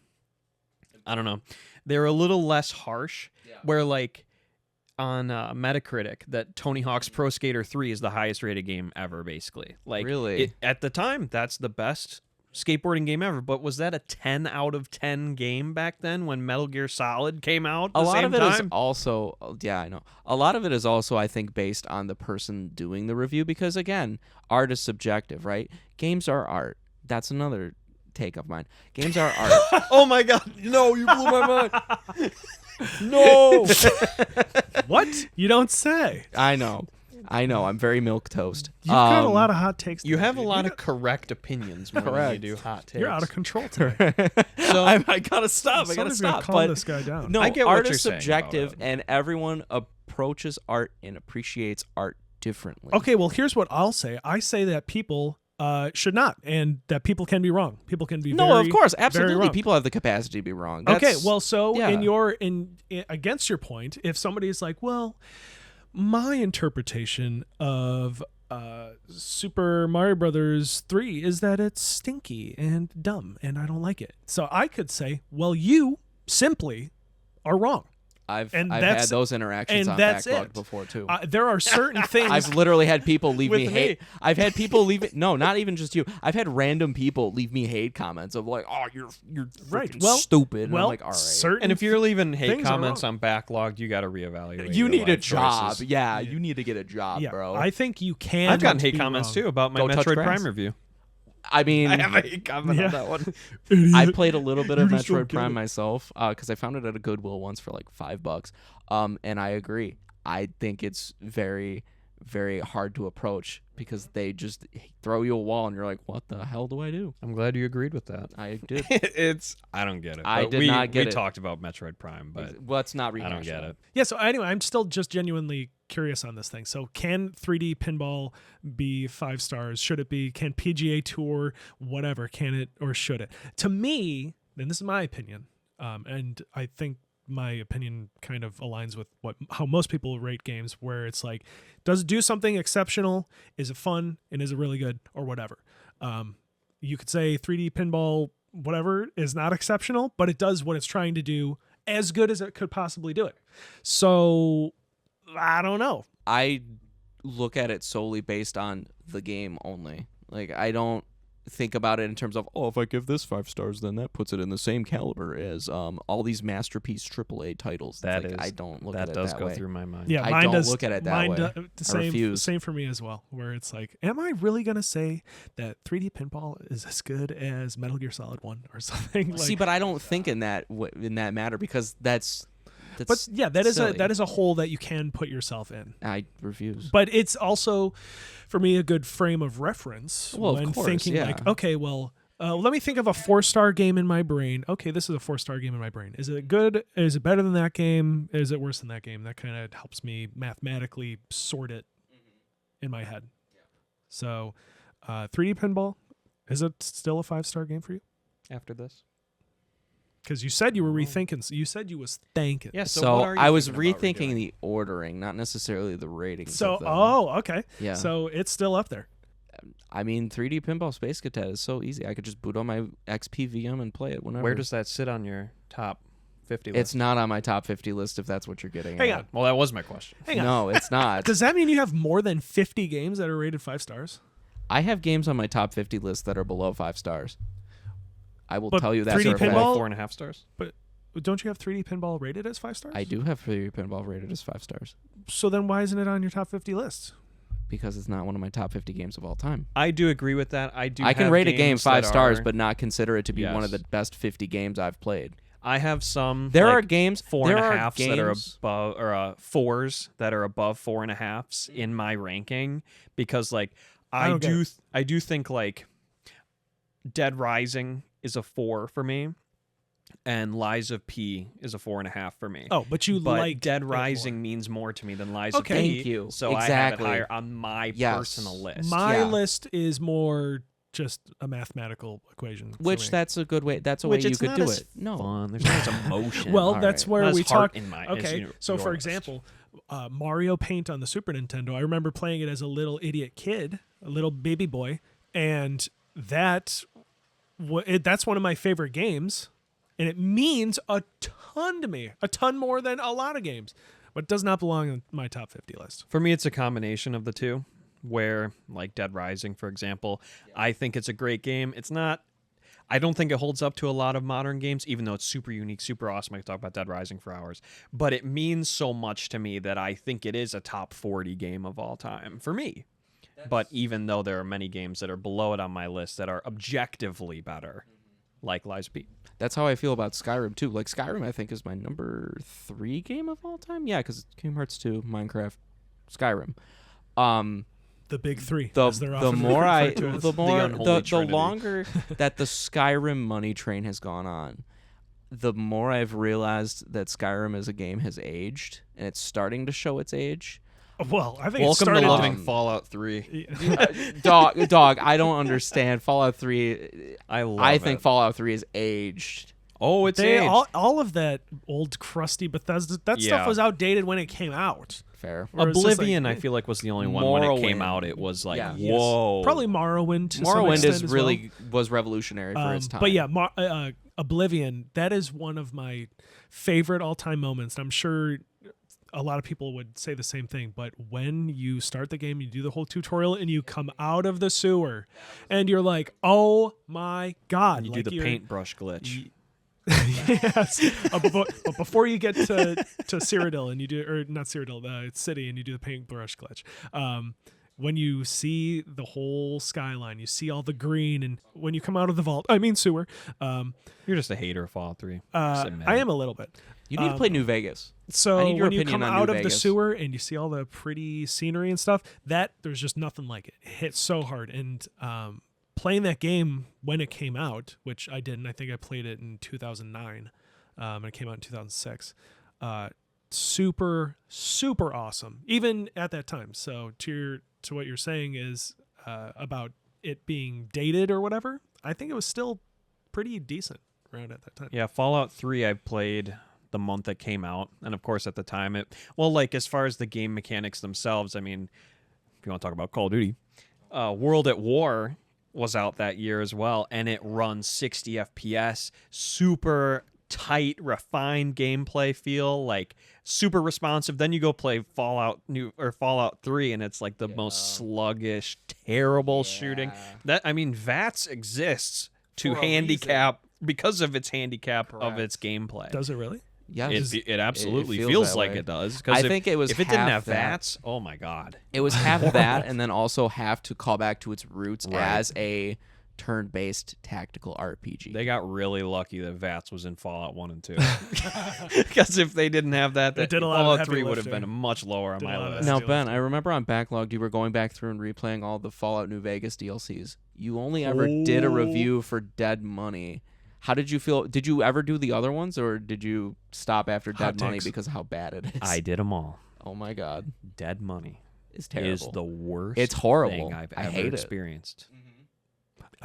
don't know, they were a little less harsh. Where like on Metacritic, that Tony Hawk's Pro Skater 3 is the highest rated game ever, basically. Like Really? at the time, that's the best skateboarding game ever. But was that a 10 out of 10 game back then when Metal Gear Solid came out? A the lot same of it is time? also, yeah, I know. A lot of it is also, I think, based on the person doing the review because, again, art is subjective, right? Games are art. That's another take of mine. Games are art. Oh my god! No, you blew my mind. No. What? You don't say. I know. I'm very milk toast. You've got a lot of hot takes. You today, have a dude. lot of correct opinions more than you do hot takes. You're out of control today. So I gotta stop. I gotta Somebody's gonna stop. calm But this guy down. no, I get what art you're is saying about subjective, it. and everyone approaches art and appreciates art differently. Okay, well, here's what I'll say. I say that people should not, and that people can be wrong. People can be No, very, of course, very absolutely. wrong. People have the capacity to be wrong. Okay, That's- well, so yeah. in against your point, if somebody's like, well, my interpretation of Super Mario Brothers 3 is that it's stinky and dumb, and I don't like it. So I could say, well, you simply are wrong. I've and had that's- those interactions and on that's Backlog it. before too. There are certain things. I've literally had people leave With me me. hate. I've had people leave it. No, not even just you. I've had random people leave me hate comments of like, "Oh, you're Right. freaking Well- stupid." And well, I'm like, "All right, certain and if you're leaving hate things are comments wrong. on Backlogged, you got to reevaluate. you your need a life job. choices. Yeah, you need to get a job, yeah, bro." I think you can. I've gotten hate be comments wrong. too about my Go touch Metroid grass. Prime review. I mean, I have a hate comment Yeah. on that one. I played a little bit of You just don't Metroid get Prime it. myself because I found it at a Goodwill once for like $5. And I agree. I think it's very, very hard to approach because they just throw you a wall and you're like, what the hell do I do? I'm glad you agreed with that. I did. I don't get it. I but did we, not get we it. talked about Metroid Prime, but Let's not I rehash don't get that. it. Yeah, so anyway, I'm still just genuinely curious on this thing. So can 3D pinball be 5 stars? Should it be? Can PGA Tour, whatever, can it or should it? To me, and this is my opinion, and I think my opinion kind of aligns with how most people rate games, where it's like, does it do something exceptional? Is it fun? And is it really good or whatever? You could say 3D pinball, whatever, is not exceptional, but it does what it's trying to do as good as it could possibly do it. So I don't know. I look at it solely based on the game only. Like, I don't think about it in terms of, oh, if I give this 5 stars, then that puts it in the same caliber as all these masterpiece AAA titles. That Like, is- I don't look that at it does that go way. through my mind. Yeah, I mine don't does, look at it that mine way. do- same, refuse. same for me as well, where it's like, am I really going to say that 3D pinball is as good as Metal Gear Solid 1 or something? Like, See, but I don't think in that matter because that's but yeah, that is silly. a hole that you can put yourself in. I refuse. But it's also, for me, a good frame of reference Well, of when course, thinking yeah. like, okay, well, let me think of a 4-star game in my brain. Okay, this is a 4-star game in my brain. Is it good? Is it better than that game? Is it worse than that game? That kind of helps me mathematically sort it in my head. So 3D pinball, is it still a 5-star game for you? After this, Because you said you were rethinking. So you said you was thinking. Yeah. So, So what are you I was thinking about rethinking redoing? the ordering, not necessarily the ratings. So of them. okay. Yeah. So it's still up there. I mean, 3D Pinball Space Cadet is so easy. I could just boot on my XP VM and play it whenever. Where does that sit on your top 50 list? It's not on my top 50 list if that's what you're getting Hang at. on. Well, that was my question. Hang on. No, it's not. Does that mean you have more than 50 games that are rated 5 stars? I have games on my top 50 list that are below 5 stars. I will But tell you that 3D for a fact. Pinball? 4.5 stars. But don't you have 3D Pinball rated as 5 stars? I do have 3D Pinball rated as 5 stars So then why isn't it on your top 50 list? because it's not one of my top 50 games of all time. I do agree with that. I I can have rate a game games 5 that stars, are- but not consider it to be one of Yes. the best 50 games I've played. I have some. There like, are games. four there and a are halves games, that are above, or fours that are above 4.5s in my ranking because like I I don't get do it. I do think like Dead Rising is a 4 for me, and Lies of P is a 4.5 for me. Oh, but you But like Dead it Rising more. means more to me than Lies Okay. of P. Thank you. So I have Exactly. it higher on my Yes. personal list. My Yeah. list is more just a mathematical equation. for which me. that's a good way. That's a Which way you it's could not do as it. No, fun. There's not as emotion. Well, All that's right. where Not as we heart talk. in my. Okay, so for example, Mario Paint on the Super Nintendo, I remember playing it as a little idiot kid, a little baby boy, and that's one of my favorite games, and it means a ton to me, a ton more than a lot of games, but it does not belong on my top 50 list. For me, it's a combination of the two. Where, like Dead Rising, for example, I think it's a great game. It's not. I don't think it holds up to a lot of modern games, even though it's super unique, super awesome. I could talk about Dead Rising for hours. But it means so much to me that I think it is a top 40 game of all time for me. But even though there are many games that are below it on my list that are objectively better, like Lies of P. that's how I feel about Skyrim too. Like Skyrim, I think is my number 3 game of all time. Yeah, because Kingdom Hearts 2, Minecraft, Skyrim. The big three. The as they're the often more I referred to as. the more unholy the trinity. longer that the Skyrim money train has gone on, the more I've realized that Skyrim as a game has aged and it's starting to show its age. Well, I think it Welcome started to to- living Fallout 3. Dog, I don't understand. Fallout 3, I love I think it. Fallout 3 is aged. Oh, it's They aged. all of that old crusty Bethesda that stuff Yeah. was outdated when it came out. Fair. Where it's just like, Oblivion, I eh. feel like, was the only one when it came Morrowind. out. It was like, Yeah. Yes. whoa. Probably Morrowind to some Morrowind extent is as really was revolutionary for its time. But yeah, Oblivion, that is one of my favorite all-time moments. I'm sure a lot of people would say the same thing, but when you start the game, you do the whole tutorial and you come out of the sewer and you're like, oh my God. You like do the you're- paintbrush glitch. yes. But before you get to Cyrodiil and you do, or not Cyrodiil, it's City, and you do the paintbrush glitch. When you see the whole skyline, you see all the green, and when you come out of the vault, I mean sewer, You're just a hater of Fallout 3. I am a little bit. You need to play New Vegas. So I need your when you opinion come on New out of the Vegas. sewer and you see all the pretty scenery and stuff, that there's just nothing like it. It hits so hard. And playing that game when it came out, which I didn't, I think I played it in 2009, and it came out in 2006. Super, super awesome, even at that time. So to what you're saying is about it being dated or whatever, I think it was still pretty decent around at that time. Yeah, Fallout 3 I played the month it came out. And of course, at the time, as far as the game mechanics themselves, I mean, if you want to talk about Call of Duty, World at War was out that year as well. And it runs 60 FPS, super tight, refined gameplay feel, like super responsive. Then you go play Fallout 3 and it's like the most sluggish, terrible shooting. VATS exists to For a handicap because of its handicap of Correct. its gameplay. Does it really? Yeah, It absolutely feels feels that like way. it does. I think it was if it didn't half have that. VATS, oh my god. it was half that, and then also have to call back to its roots Right. as a turn-based tactical RPG. They got really lucky that VATS was in Fallout 1 and 2. Because if they didn't have that, It did a lot of Fallout heavy 3 would have lifting. been much lower on Did a my lot of list. Now, Still Ben, is. I remember on Backlogged you were going back through and replaying all the Fallout New Vegas DLCs. You only ever did a review for Dead Money. How did you feel? Did you ever do the other ones, or did you stop after Hot Dead Money takes. because of how bad it is? I did them all. Oh my God, Dead Money it's terrible. is the worst It's horrible. thing I've I ever hate it. experienced.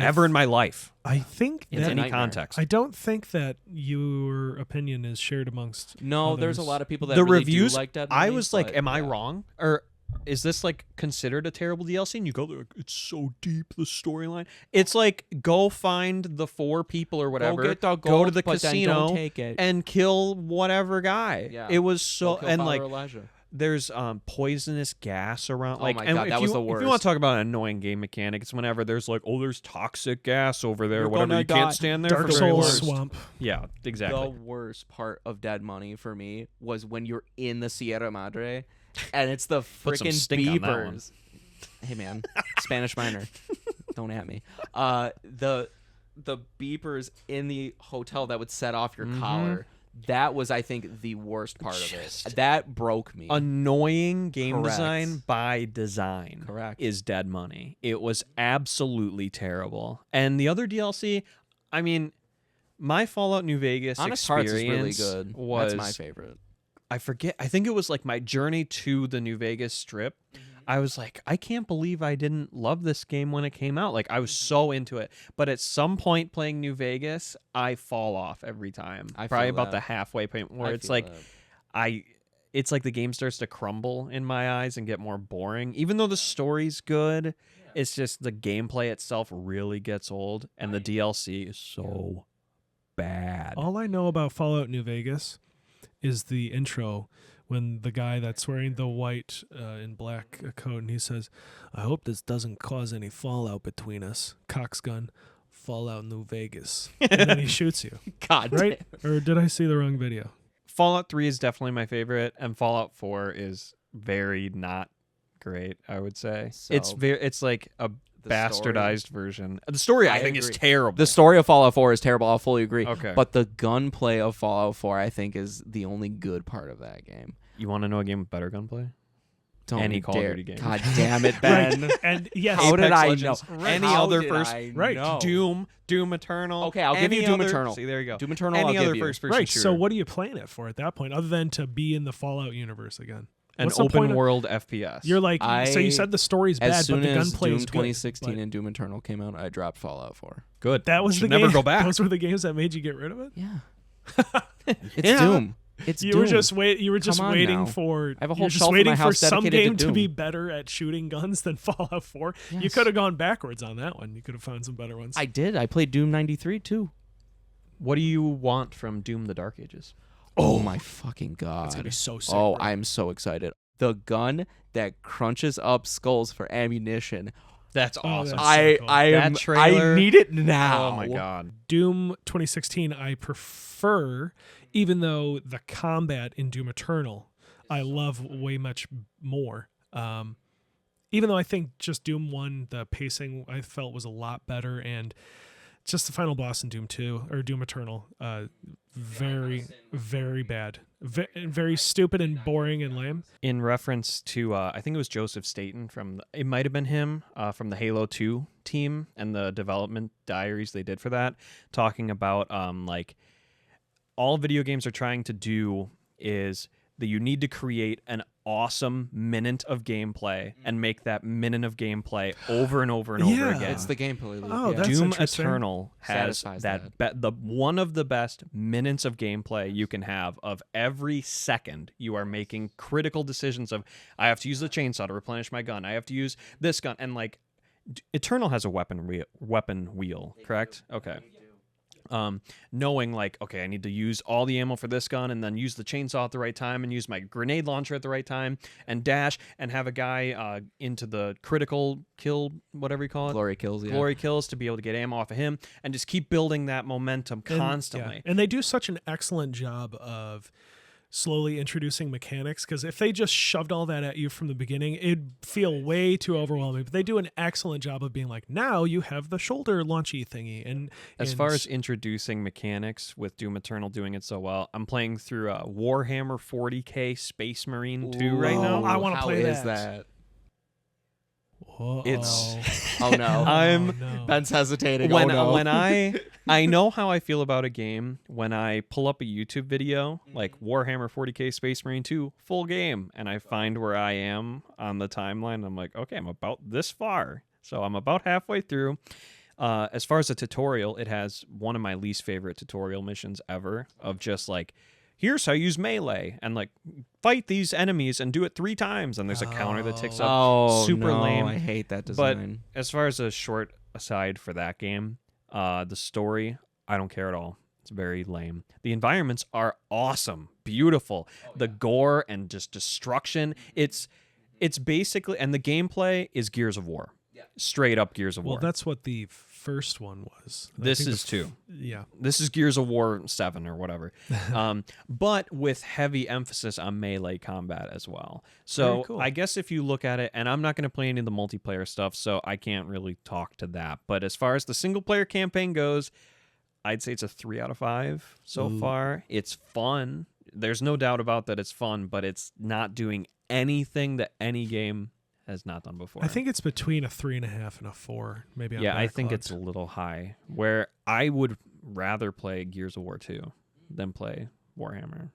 ever in my life I think in that any nightmare. context. I don't think that your opinion is shared amongst. No, there's a others. lot of people that The really reviews, do like Dead Money. I was like, but, am I yeah. wrong? Or is this like considered a terrible DLC? And you go, like, it's so deep, the storyline. It's like, go find the 4 people or whatever, Go get the go to gold, the but then casino don't take it. and kill whatever guy. Yeah. It was Go so, kill and Father like, Elijah. there's poisonous gas around. Oh Like, my and God, if that you, was the If you want worst. to talk about an annoying game mechanic, it's whenever there's like, oh, there's toxic gas over there, You're whatever. gonna You die. can't stand there Dark for very Souls long. swamp. Yeah, exactly. The worst part of Dead Money for me was when you're in the Sierra Madre, and it's the Put some freaking stink on that one. beepers. Hey man, Spanish minor, don't at me. The beepers in the hotel that would set off your collar. That was, I think, the worst part of it. That broke me. Annoying game Correct. design by design. Correct. Is Dead Money. It was absolutely terrible. And the other DLC, I mean, my Fallout New Vegas Honest Hearts experience is really good. was That's my favorite. I forget. I think it was like my journey to the New Vegas Strip. I was like, I can't believe I didn't love this game when it came out. Like, I was so into it. But at some point playing New Vegas, I fall off every time. I Probably feel about that. the halfway point where I it's feel like, that. it's like the game starts to crumble in my eyes and get more boring. Even though the story's good, it's just the gameplay itself really gets old. And the DLC is so bad. All I know about Fallout New Vegas is the intro when the guy that's wearing the white and black coat and he says, "I hope this doesn't cause any fallout between us." Cox gun, Fallout New Vegas, and then he shoots you. God Right? Or did I see the wrong video? Fallout 3 is definitely my favorite, and Fallout 4 is very not great, I would say. So, It's like a the bastardized version. The story I think is agree. terrible. The story of Fallout 4 is terrible. I'll fully agree. Okay. But the gunplay of Fallout 4, I think, is the only good part of that game. You want to know a game with better gunplay? Don't Any you Call of dare. Duty game. God damn it, Ben. Right. And yes, How did Apex I Legends, know? Any How other did first I right, know? Doom Eternal. Okay, I'll give you any Doom other- Eternal. See, there you go. Doom Eternal, Any I'll other give you. first person right. shooter. So what are you playing it for at that point, other than to be in the Fallout universe again? An What's the point open of- world FPS. You're like, so you said the story's As bad, soon but the as gunplay Doom is good. 2016 But and Doom Eternal came out, I dropped Fallout 4. good. that was Should the never game. go back. Those were the games that made you get rid of it. Yeah. It's Yeah. Doom. It's You Doom. were just You were just Come on waiting now. for. I have a you whole were just shelf in waiting my for house some dedicated game to to be Doom. better at shooting guns than Fallout 4. You Yes. could have gone backwards on that one. You could have found some better ones. I did. I played Doom 93 too. What do you want from Doom the Dark Ages? Oh my fucking god. It's gonna be so sick. Oh, bro. I'm so excited. The gun that crunches up skulls for ammunition. That's awesome. awesome. That's so cool. I trailer- need it now. Oh my god. Doom 2016 I prefer, even though the combat in Doom Eternal I love way much more. Even though I think just Doom 1, the pacing I felt was a lot better, and just the final boss in Doom 2 or Doom Eternal, very, very bad, very stupid and boring and lame. In reference to, I think it was Joseph Staten it might have been him from the Halo 2 team and the development diaries they did for that, talking about like all video games are trying to do is that you need to create an awesome minute of gameplay and make that minute of gameplay over and over and over Yeah. again. It's the gameplay loop. Oh, yeah. that's Doom interesting. Eternal has Satisfies the one of the best minutes of gameplay you can have of every second you are making critical decisions of I have to use the chainsaw to replenish my gun. I have to use this gun and like Eternal has a weapon wheel, correct? Okay. Knowing like, okay, I need to use all the ammo for this gun and then use the chainsaw at the right time and use my grenade launcher at the right time and dash and have a guy into the critical kill, whatever you call it. Glory kills, yeah. Glory kills to be able to get ammo off of him and just keep building that momentum constantly. And they do such an excellent job of slowly introducing mechanics, because if they just shoved all that at you from the beginning, it'd feel way too overwhelming. But they do an excellent job of being like, now you have the shoulder launchy thingy. And As far as introducing mechanics with Doom Eternal doing it so well, I'm playing through Warhammer 40k Space Marine 2 right Ooh. now. I wanna How play is that. It's- Oh no. I'm- no. Ben's hesitating. when oh no. when I know how I feel about a game when I pull up a YouTube video like Warhammer 40k Space Marine 2 full game and I find where I am on the timeline. I'm like, okay, I'm about this far, so I'm about halfway through. As far as a tutorial, it has one of my least favorite tutorial missions ever of just like, here's how you use melee and like fight these enemies and do it 3 times. And there's a counter that ticks up. Oh, Super no, lame. I hate that But design. as far as a short aside for that game, the story, I don't care at all. It's very lame. The environments are awesome, beautiful. The gore and just destruction. It's basically, and the gameplay is Gears of War. Straight up Gears of Well, War. that's what the first one was. I This think is 2. Yeah. This is Gears of War 7 or whatever. But with heavy emphasis on melee combat as well. So Very cool. I guess if you look at it, and I'm not going to play any of the multiplayer stuff, so I can't really talk to that. But as far as the single player campaign goes, I'd say it's a 3 out of 5 so far. It's fun. There's no doubt about that it's fun, but it's not doing anything that any game has not done before. I think it's between a 3.5 and a 4. Maybe. I'm I think backlogged. it's a little high. Where I would rather play Gears of War 2 than play Warhammer.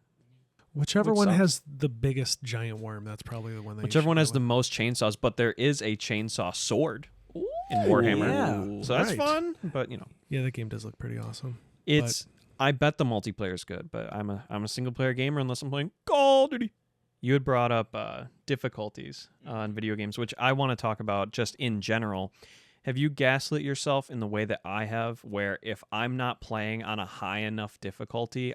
Whichever which one sucks. has the biggest giant worm. That's probably the one. That you Whichever should one go has the with. most chainsaws, but there is a chainsaw sword in Warhammer. yeah. So that's Right. fun, but Yeah, that game does look pretty awesome. it's I bet the multiplayer is good, but I'm a single player gamer unless I'm playing Call of Duty. You had brought up difficulties on video games, which I want to talk about just in general. Have you gaslit yourself in the way that I have, where if I'm not playing on a high enough difficulty,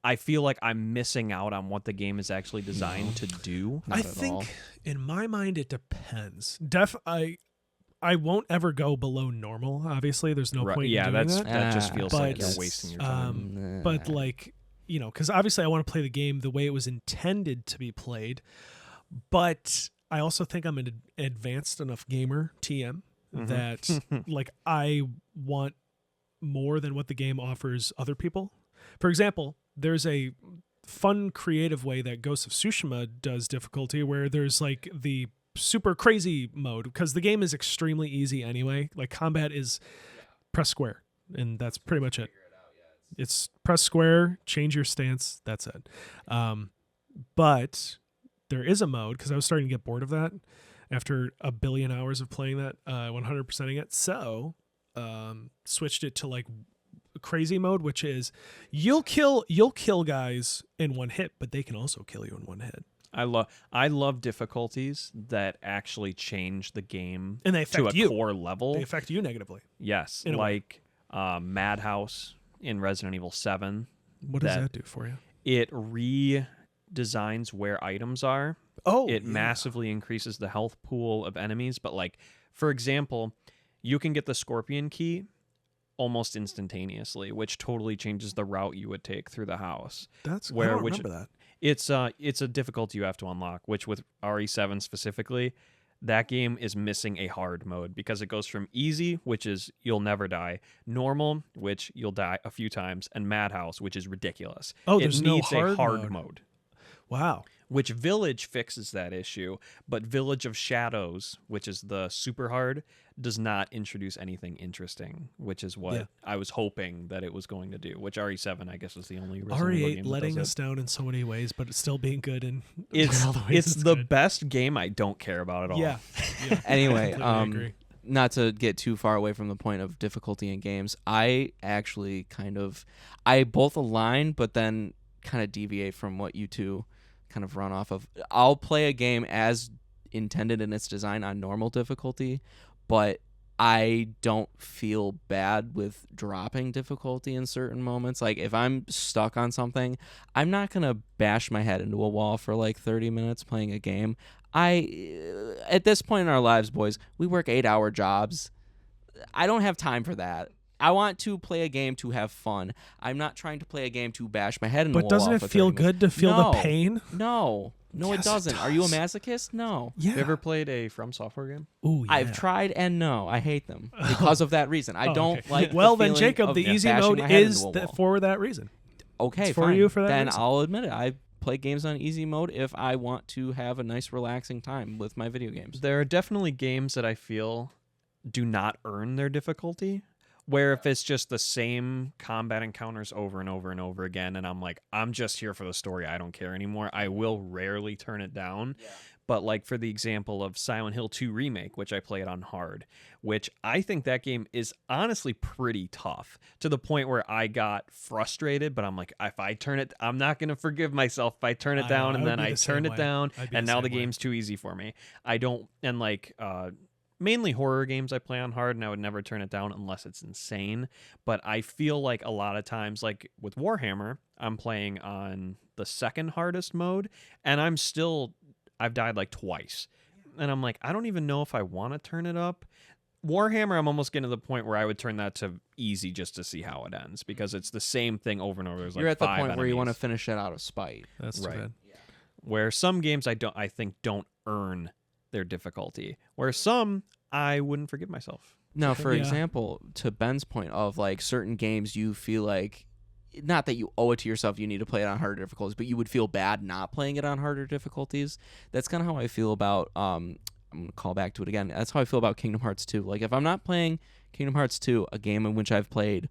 I feel like I'm missing out on what the game is actually designed to do? I think in my mind it depends. I won't ever go below normal. Obviously, there's no point in doing that. that just feels like But, you're wasting your time. But like, because obviously I want to play the game the way it was intended to be played. But I also think I'm an advanced enough gamer, TM, that like I want more than what the game offers other people. For example, there's a fun, creative way that Ghost of Tsushima does difficulty where there's like the super crazy mode because the game is extremely easy anyway. Like combat is press square and that's pretty much it. It's press square, change your stance, that's it. But there is a mode because I was starting to get bored of that after a billion hours of playing that, 100%ing it. So switched it to like crazy mode, which is you'll kill guys in one hit, but they can also kill you in one hit. I love difficulties that actually change the game And they to affect a you. core level. They affect you negatively. Yes, in a way. like Madhouse in Resident Evil 7. What does that do for you? It redesigns where items are. Oh, It massively increases the health pool of enemies. But like, for example, you can get the Scorpion Key almost instantaneously, which totally changes the route you would take through the house. I don't remember that. It's a difficulty you have to unlock, which with RE7 specifically, that game is missing a hard mode because it goes from easy, which is you'll never die, normal, which you'll die a few times, and Madhouse, which is ridiculous. Oh, it there's needs no a hard hard mode. mode. Wow. Which Village fixes that issue, but Village of Shadows, which is the super hard, does not introduce anything interesting, which is what I was hoping that it was going to do, which RE7, I guess, was the only Resident Evil game RE8 that letting does us down in so many ways, but it's still being good in It's all the ways it's the good. best game I don't care about at all. Yeah. Anyway, I agree. not to get too far away from the point of difficulty in games, I actually I both align, but then kind of deviate from what you two kind of run off of. I'll play a game as intended in its design on normal difficulty, but I don't feel bad with dropping difficulty in certain moments. Like if I'm stuck on something, I'm not going to bash my head into a wall for like 30 minutes playing a game. At this point in our lives, boys, we work 8-hour jobs. I don't have time for that. I want to play a game to have fun. I'm not trying to play a game to bash my head into a But wall. doesn't it for feel 30 minutes. good to feel No. the pain? No, Yes, it it doesn't. Are you a does. masochist? No. Yeah. You ever played a From Software game? Ooh, yeah. I've tried and no, I hate them because of that reason. I Oh, don't okay. like. Well, the then, feeling Jacob, of the easy bashing mode my head is into a wall. for that reason. Okay, it's for fine. you for that Then reason. I'll admit it. I play games on easy mode if I want to have a nice, relaxing time with my video games. There are definitely games that I feel do not earn their difficulty. Where if it's just the same combat encounters over and over and over again, and I'm like, I'm just here for the story, I don't care anymore, I will rarely turn it down. Yeah. But like for the example of Silent Hill 2 Remake, which I played on hard, which I think that game is honestly pretty tough to the point where I got frustrated, but I'm like, if I turn it, I'm not going to forgive myself if I turn it down, and then I turn it down, and now the game's too easy for me. I don't, and like, mainly horror games I play on hard, and I would never turn it down unless it's insane. But I feel like a lot of times, like with Warhammer, I'm playing on the second hardest mode, and I've died like twice. And I'm like, I don't even know if I want to turn it up. Warhammer, I'm almost getting to the point where I would turn that to easy just to see how it ends, because it's the same thing over and over. There's You're like at the five point where you want to enemies. finish it out of spite. That's too Right. bad. Where some games I think don't earn their difficulty. Where some I wouldn't forgive myself. Now, for Yeah. example, to Ben's point of like certain games you feel like, not that you owe it to yourself, you need to play it on harder difficulties, but you would feel bad not playing it on harder difficulties. That's kind of how I feel about, I'm going to call back to it again. That's how I feel about Kingdom Hearts 2. Like if I'm not playing Kingdom Hearts 2, a game in which I've played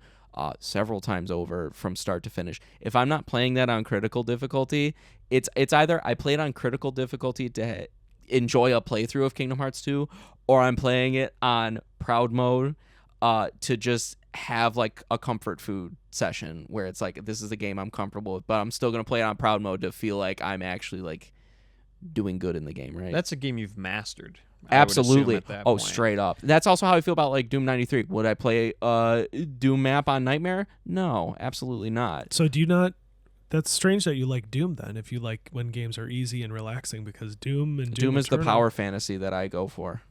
several times over from start to finish, if I'm not playing that on critical difficulty, it's either I play it on critical difficulty to enjoy a playthrough of Kingdom Hearts 2, or I'm playing it on proud mode to just have like a comfort food session where it's like, this is a game I'm comfortable with, but I'm still going to play it on proud mode to feel like I'm actually like doing good in the game, right? That's a game you've mastered. I would assume Absolutely. at that Oh, point. straight up. That's also how I feel about like Doom 93. Would I play Doom map on Nightmare? No, absolutely not. So do you not? That's strange that you like Doom then, if you like when games are easy and relaxing, because Doom Doom is the Eternal- power fantasy that I go for.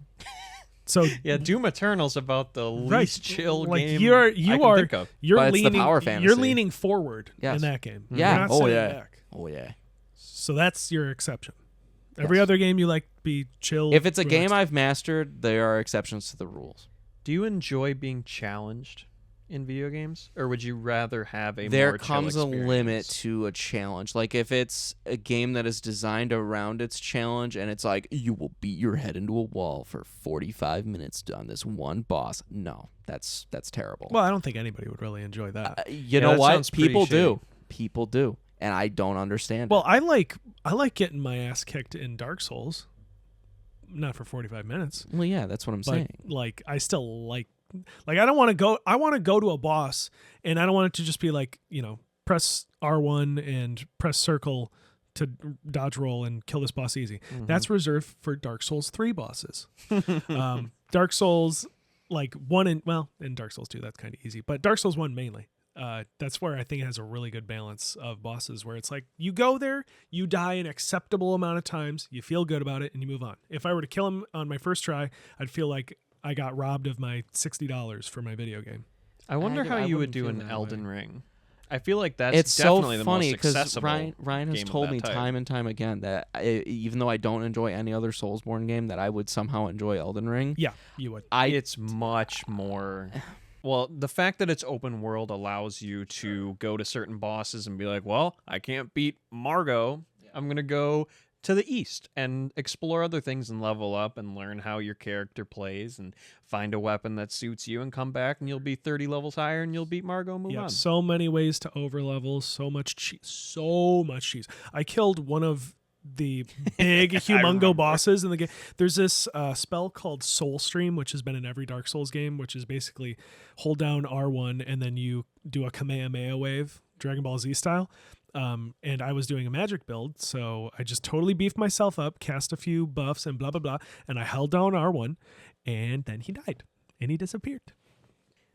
So Yeah, Doom Eternal's about the Right. least chill Like, game you I can are- think of. you're But it's the leaning. power You're fantasy. leaning forward Yes. in that game. Yeah. You're not Oh, sitting yeah. back. Oh, yeah. So that's your exception. Every Yes. other game you like be chill. If it's a game relaxed. I've mastered, there are exceptions to the rules. Do you enjoy being challenged in video games, or would you rather have a There more chill comes a limit experience? to a challenge. Like if it's a game that is designed around its challenge and it's like you will beat your head into a wall for 45 minutes on this one boss. No, that's terrible. Well, I don't think anybody would really enjoy that. You Yeah, know that what? sounds pretty People do. shitty. People do. And I don't understand. Well, I like getting my ass kicked in Dark Souls. Not for 45 minutes. Well, yeah, that's what I'm But saying. like I still like I don't want to go I want to go to a boss, and I don't want it to just be like, press R1 and press circle to dodge roll and kill this boss easy. Mhm. That's reserved for Dark Souls 3 bosses. Dark Souls like 1 and Dark Souls 2 that's kind of easy, but Dark Souls 1 mainly. That's where I think it has a really good balance of bosses where it's like you go there, you die an acceptable amount of times, you feel good about it, and you move on. If I were to kill him on my first try, I'd feel like I got robbed of my $60 for my video game. I wonder how I you would wouldn't do feel an that Elden way. Ring. I feel like that's It's so definitely the funny most because accessible. Ryan has game of told that me type. time and time again that even though I don't enjoy any other Soulsborne game, that I would somehow enjoy Elden Ring. Yeah, you would. It's much more. Well, the fact that it's open world allows you to go to certain bosses and be like, well, I can't beat Margot. I'm going to go to the east and explore other things and level up and learn how your character plays and find a weapon that suits you and come back and you'll be 30 levels higher and you'll beat Margot and move Yeah, on. so many ways to overlevel, so much cheese. I killed one of the big remember. humongo bosses in the game. There's this spell called Soul Stream, which has been in every Dark Souls game, which is basically hold down R1 and then you do a Kamehameha wave, Dragon Ball Z style. And I was doing a magic build, so I just totally beefed myself up, cast a few buffs and blah blah blah, and I held down R1, and then he died and he disappeared.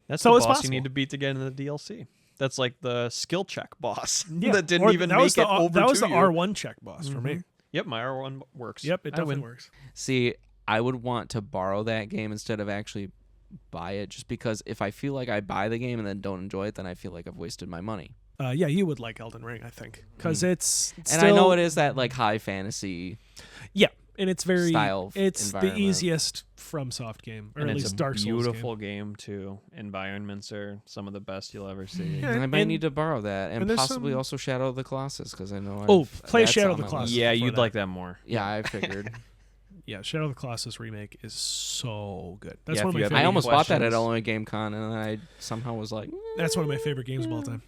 That's So the it's boss possible. you need to beat to get into the DLC. That's like the skill check boss Yeah, that didn't or even that make was the, it over That was to the you. R1 check boss for me. Yep, my R1 works. Yep, it I definitely win. works. See, I would want to borrow that game instead of actually buy it, just because if I feel like I buy the game and then don't enjoy it, then I feel like I've wasted my money. Yeah, you would like Elden Ring, I think, because it's And still, I know it is that like high fantasy. Yeah, and it's very style It's the environment. easiest FromSoft game, or And at it's least a Dark Souls game. beautiful game too. Environments are some of the best you'll ever see. Yeah, I might and- need to borrow that, and and there's possibly some- also Shadow of the Colossus, because I know. Oh, I've- play that's Shadow on of the my list. Colossus. Yeah, before you'd that. like that more. Yeah, I figured. Yeah, Shadow of the Colossus remake is so good. That's Yeah, one if of you my have favorite. I almost bought that at questions. Illinois Game Con, and I somehow was like, That's one of my favorite games of all time.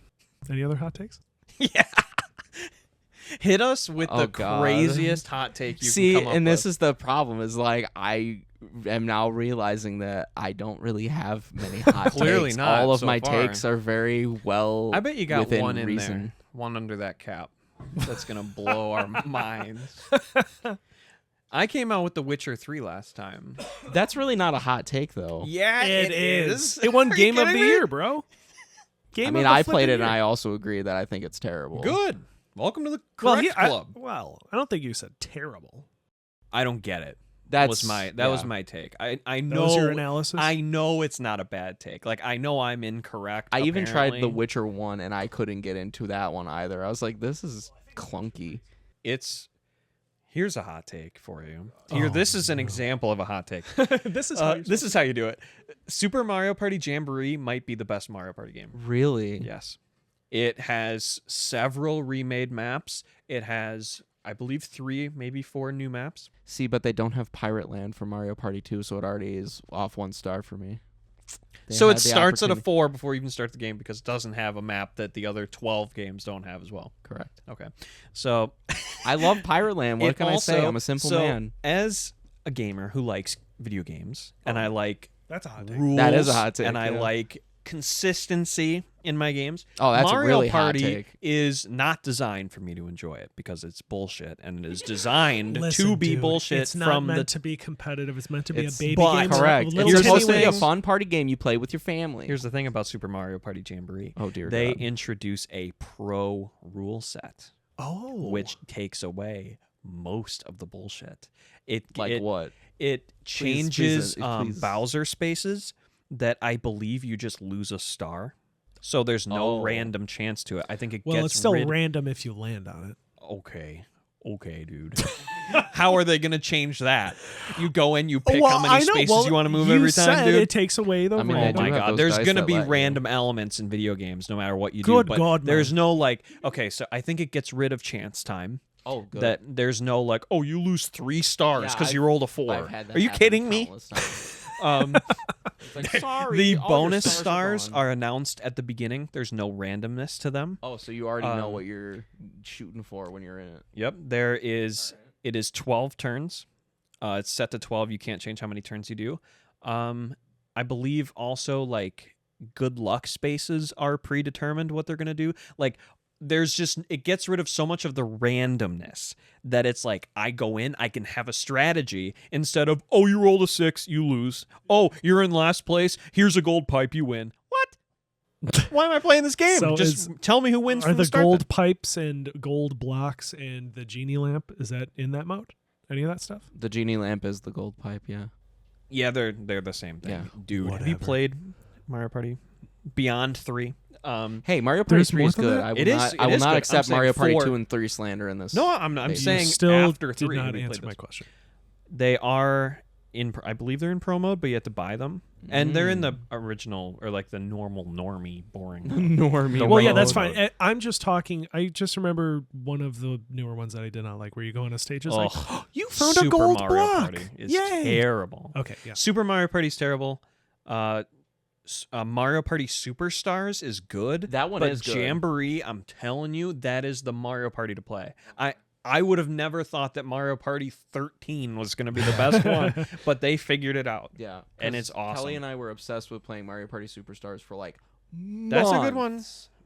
Any other hot takes? Yeah. Hit us with Oh, the God. craziest hot take you see, can come up and this with. is the problem. Is like I am now realizing that I don't really have many hot Clearly takes. not All of so my far. takes are very well. I bet you got within one in reason. there. One under that cap. That's going to blow our minds. I came out with The Witcher 3 last time. That's really not a hot take, though. Yeah, It is. It won Are you Game of the kidding me? Year, bro. Game I of mean, the I played flippin' it, and year. I also agree that I think it's terrible. Good. Welcome to the Well, correct club. I don't think you said terrible. I don't get it. That was my take. I That know was your analysis. I know it's not a bad take. Like I know I'm incorrect. I even tried The apparently. Witcher 1, and I couldn't get into that one either. I was like, this is clunky. Here's a hot take for you. Here, this is an example of a hot take. This is how you're This is how you do it. Super Mario Party Jamboree might be the best Mario Party game. Really? Yes. It has several remade maps. It has, I believe, 3, maybe 4 new maps. See, but they don't have Pirate Land for Mario Party 2, so it already is off 1 star for me. They So had it the starts at a opportunity- 4 before you even start the game because it doesn't have a map that the other 12 games don't have as well. Correct. Okay. So I love Pirate Land. What it can I say? also- I'm a simple so man. As a gamer who likes video games, and I like That's a hot take. rules, That is a hot take, and I yeah. like consistency in my games. Oh, that's a Mario really hot Party take. is not designed for me to enjoy it because it's bullshit, and it is designed Listen, to be dude, bullshit It's not from meant the. to be competitive. It's meant to be a It's- baby but- game. Correct. Little It's Here's supposed to be a thing. fun party game you play with your family. Here's the thing about Super Mario Party Jamboree. Oh, dear They God. introduce a pro rule set, Oh, which takes away most of the bullshit. Like what? It changes please. Bowser spaces that I believe you just lose a star. So there's no Oh. random chance to it. I think it well, gets it's still rid- random if you land on it. Okay, dude. How are they going to change that? You go in, you pick how Well, many I know. spaces Well, you want to move you every time, said dude. It takes away the I mean, they Oh random. do my have god, those there's dice going to that be let you. random elements in video games no matter what you do. Good But God, there's man. no like, okay, so I think it gets rid of chance time. Oh, good. That there's no like, oh, you lose 3 stars Yeah, because I've- you rolled a 4. I've had that Are you happen kidding me? countless times. It's like, sorry, The all your bonus stars gone. are announced at the beginning. There's no randomness to them. Oh, so you already know Um, what you're shooting for when you're in it. Yep, there is. It is 12 turns. It's set to 12. You can't change how many turns you do. I believe also like good luck spaces are predetermined what they're gonna do. Like there's just it gets rid of so much of the randomness that it's like I go in, I can have a strategy instead of oh you rolled a 6, you lose. Oh you're in last place. Here's a gold pipe, you win. What? Why am I playing this game? So Just tell me who wins Are from the the start. gold pipes and gold blocks and the genie lamp, is that in that mode? Any of that stuff? The genie lamp is the gold pipe, yeah. Yeah, they're the same thing. Yeah. Dude, have you Whatever. played Mario Party Beyond 3? Hey, Mario Party There's 3 more is than good. that? I will It is- not, it I will is not good. I'm accept saying Mario Party 4. 2 and 3 slander in this. No, I'm Maybe. saying you still after did 3 not we played answer my this. question. They are in I believe they're in pro mode, but you have to buy them. And they're in the Mm. original or like the normal normie boring. mode. Normie. The Well, yeah, rainbow that's mode. fine. I'm just talking. I just remember one of the newer ones that I did not like, where you go on a stage. It's like, Ugh. you found a Super gold Mario block. Party is Yay! terrible. Okay, yeah. Super Mario Party's terrible. Mario Party Superstars is good. That one but is good. Jamboree, I'm telling you, that is the Mario Party to play. I would have never thought that Mario Party 13 was going to be the best one, but they figured it out. Yeah. And 'cause it's awesome. Kelly and I were obsessed with playing Mario Party Superstars for like That's a good one.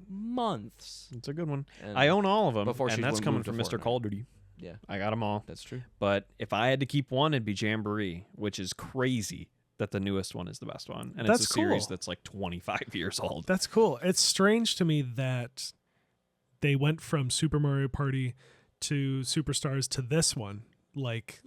Months. It's a good one. And I own all of them, before and she that's coming moved to from Mr. Fortnite. Call of Duty. Yeah, I got them all. that's true. But if I had to keep one, it'd be Jamboree, which is crazy that the newest one is the best one. And That's it's a series cool. that's like 25 years old. That's cool. It's strange to me that they went from Super Mario Party to Superstars to this one. Like,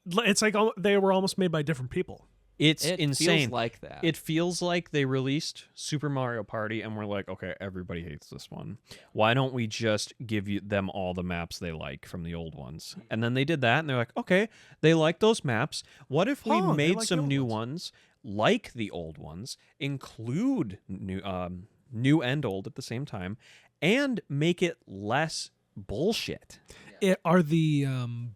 it's like they were almost made by different people. It's It insane. feels like that. It feels like they released Super Mario Party and we're like, okay, everybody hates this one. Why don't we just give them all the maps they like from the old ones? And then they did that and they're like, okay, they like those maps. What if we Oh, they made like the some old new ones. ones like the old ones, include new and old at the same time, and make it less bullshit? Are the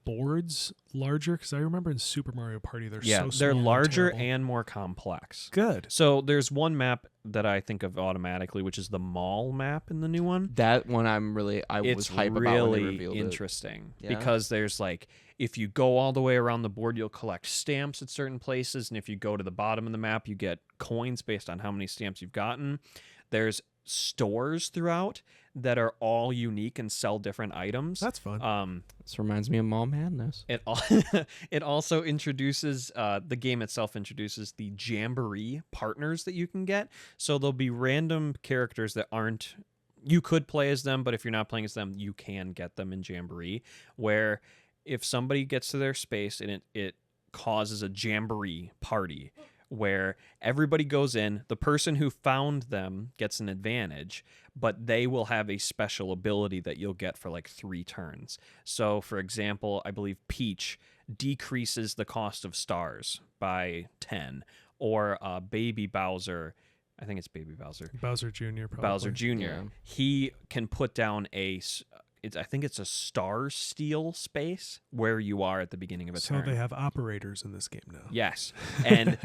boards larger? Because I remember in Super Mario Party they're so small. they're larger terrible. and more complex. Good. So there's one map that I think of automatically, which is the mall map in the new one. That one I was It's hype about when they really revealed it. interesting Yeah? because there's like, if you go all the way around the board, you'll collect stamps at certain places, and if you go to the bottom of the map, you get coins based on how many stamps you've gotten. There's stores throughout that are all unique and sell different items. That's fun. This reminds me of Mall Madness. It also introduces the game itself introduces the Jamboree partners that you can get. So there'll be random characters that aren't, you could play as them, but if you're not playing as them, you can get them in Jamboree, where if somebody gets to their space and it causes a Jamboree party where everybody goes in, the person who found them gets an advantage, but they will have a special ability that you'll get for like 3 turns. So, for example, I believe Peach decreases the cost of stars by 10, or Baby Bowser, I think it's Baby Bowser. Bowser Jr. Probably. Bowser Jr. Yeah. He can put down I think it's a star steal space where you are at the beginning of a turn. So they have operators in this game now. Yes. And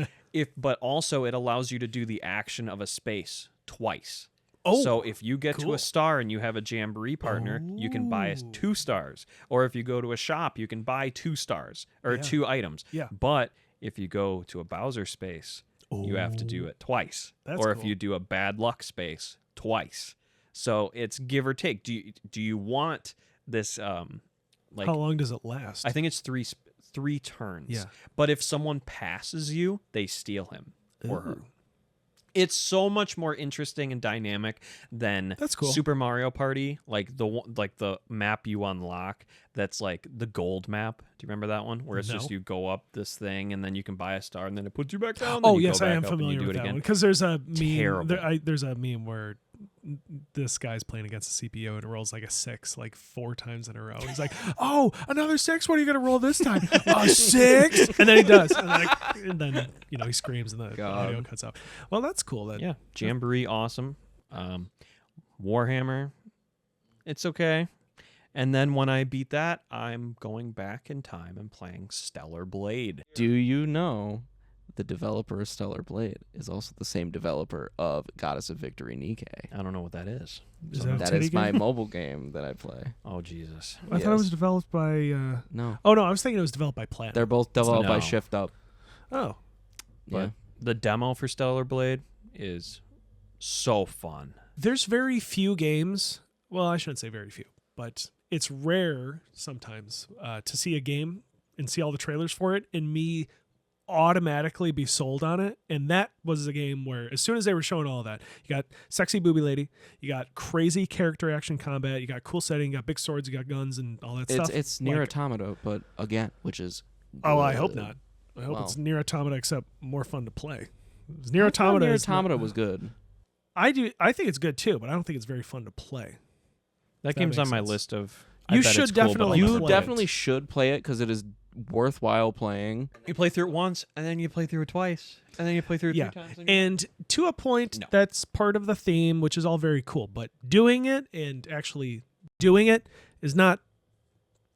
but also it allows you to do the action of a space twice. Oh, so if you get to cool. a star and you have a Jamboree partner, you can buy 2 stars. Or if you go to a shop, you can buy 2 stars or 2 items. Yeah. But if you go to a Bowser space, you have to do it twice. That's or if cool. you do a bad luck space, twice. So it's give or take. Do you want this like How long does it last? I think it's 3 turns. Yeah. But if someone passes you, they steal him or her. Ooh. It's so much more interesting and dynamic than That's cool. Super Mario Party, like the map you unlock. That's like the gold map. Do you remember that one where it's just No. you go up this thing and then you can buy a star and then it puts you back down? Oh then you yes, go I back am up and you familiar do with it that again. one because there's a meme. Terrible. There's a meme where this guy's playing against a CPU and it rolls like a 6 like 4 times in a row. He's like, "Oh, another 6. What are you gonna roll this time? A 6?" And then he does, and then he screams and the God. audio cuts out. Well, that's cool. Then Yeah, Jamboree, awesome. Warhammer, it's okay. And then when I beat that, I'm going back in time and playing Stellar Blade. Do you know the developer of Stellar Blade is also the same developer of Goddess of Victory Nikkei? I don't know what that is. Is So that a That titty is my game? mobile game that I play. oh, Jesus. I thought it was Yes. developed by. No, Oh no, I was thinking it was developed by Planet. they're both developed by No. Shift Up. Oh, But Yeah. the demo for Stellar Blade is so fun. there's very few games. Well, I shouldn't say very few, but it's rare sometimes to see a game and see all the trailers for it and me automatically be sold on it. And that was a game where as soon as they were showing all that, you got sexy booby lady, you got crazy character action combat, you got cool setting, you got big swords, you got guns and all that stuff. It's Nier Like- Automata, but again, which is Oh, I good. hope not. I hope Well. it's Nier Automata except more fun to play. Nier Automata, Nier is not- Automata was good. I think it's good too, but I don't think it's very fun to play. That That game's makes on my sense. list of. You I bet should it's cool, but I'll definitely never You play play it. definitely should play it because it is worthwhile playing. You play through it once, and then you play through it twice, and then you play through it Yeah. 3 times. And to a point, No. that's part of the theme, which is all very cool. But doing it and actually doing it is not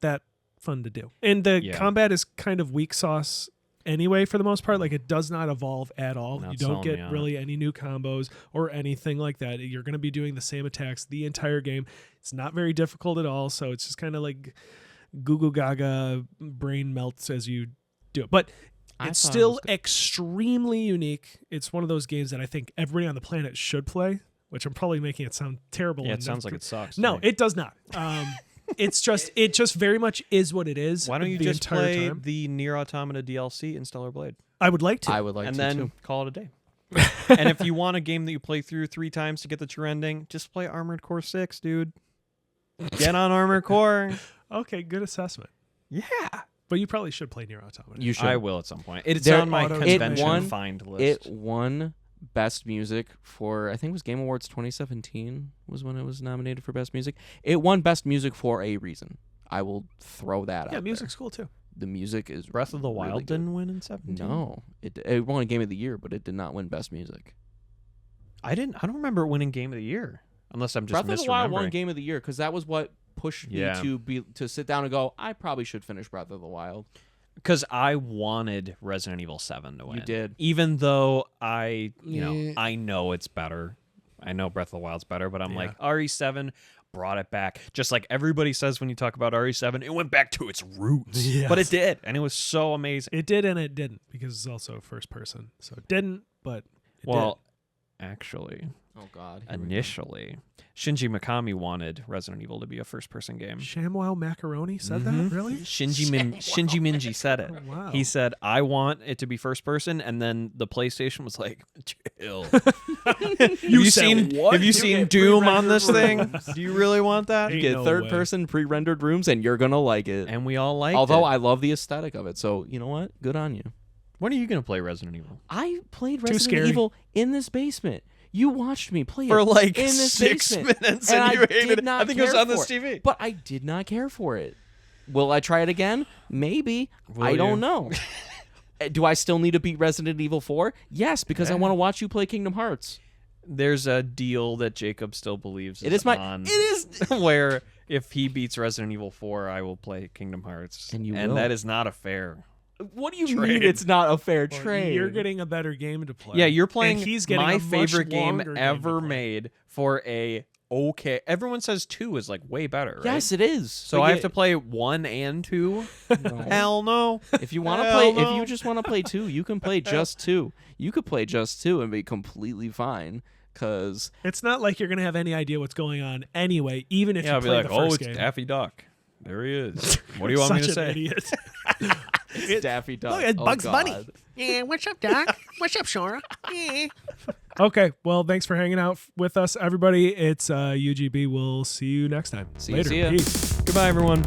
that fun to do. And the Yeah. combat is kind of weak sauce anyway, for the most part. Like, it does not evolve at all. Not You don't selling me get on really any new combos or anything like that. You're going to be doing the same attacks the entire game. It's not very difficult at all. So it's just kind of like goo goo gaga, brain melts as you do it. But I it's thought it still was good. extremely unique. It's one of those games that I think everybody on the planet should play, which I'm probably making it sound terrible. Yeah, and it sounds that's like it sucks. to No, me. it does not. It just very much is what it is. Why don't you the just entire play time. the Nier Automata DLC in Stellar Blade, I would like to. I would like and to then too. call it a day? And if you want a game that you play through 3 times to get the true ending, just play Armored Core 6, dude. Get on Armored Core. Okay, good assessment. Yeah, But you probably should play Nier Automata. You should. I will at some point. It's There- on my Auto- convention won- find list. It won Best Music for, I think it was Game Awards 2017 was when it was nominated for Best Music. It won Best Music for a reason. I will throw that out. Yeah, music's cool too. The music is Breath of the really Wild good. didn't win in 17. No, it won a Game of the Year, but it did not win Best Music. I don't remember it winning Game of the Year, unless I'm just Breath of the Wild won misremembering. Game of the Year because that was what pushed me Yeah. to sit down and go, I probably should finish Breath of the Wild. Because I wanted Resident Evil 7 to win. You did. Even though I know it's better. I know Breath of the Wild's better, but I'm Yeah. like, RE7 brought it back. Just like everybody says when you talk about RE7, it went back to its roots. Yes. But it did, and it was so amazing. It did and it didn't because it's also first person. So it didn't, but it Well, actually, Oh God. Here we go. initially, Shinji Mikami wanted Resident Evil to be a first-person game. did. ShamWow Macaroni said Mhm. that? Really? Shinji Minji said it. Oh, wow. He said, "I want it to be first person," and then the PlayStation was like, "Chill." You said seen? what? Have you You seen get Doom on pre-rendered this thing? rooms. Do you really want that? Ain't Get no third way. person pre-rendered rooms, and you're gonna like it. And we all like. Although it. I love the aesthetic of it, so you know what? Good on you. When are you gonna play Resident Evil? I played Too Resident scary. Evil in this basement. You watched me play For it like in this 6 basement. minutes, and and you I hated did it. not I think it was care on this for it. TV. But I did not care for it. Will I try it again? Maybe. Will I you? don't know. Do I still need to beat Resident Evil 4? Yes, because I Yeah. want to watch you play Kingdom Hearts. There's a deal that Jacob still believes It is my. on, It is. where if he beats Resident Evil 4, I will play Kingdom Hearts, And you will. that is not a fair. What do you Trade. mean it's not a fair Well, trade? You're getting a better game to play. Yeah, you're playing and he's getting my a much favorite game longer ever to play. made for a okay. Everyone says 2 is like way better, right? Yes, it is. So I have to play 1 and 2? Hell no. If you want to Hell play, no. if you just want to play 2, you can play just 2. You could play just 2 and be completely fine. Cause It's not like you're gonna have any idea what's going on anyway, even if Yeah, you I'll be play like, the oh, first it's game. Daffy Duck. There he is. What do you want me Such to an say? idiot. it's Daffy Duck. Look, it's Oh, Bugs Bunny. God. Yeah, what's up, Doc? What's up, Sora? Yeah. Okay, well, thanks for hanging out with us, everybody. It's UGB. We'll see you next time. See ya, Later. see ya. Peace. Goodbye, everyone.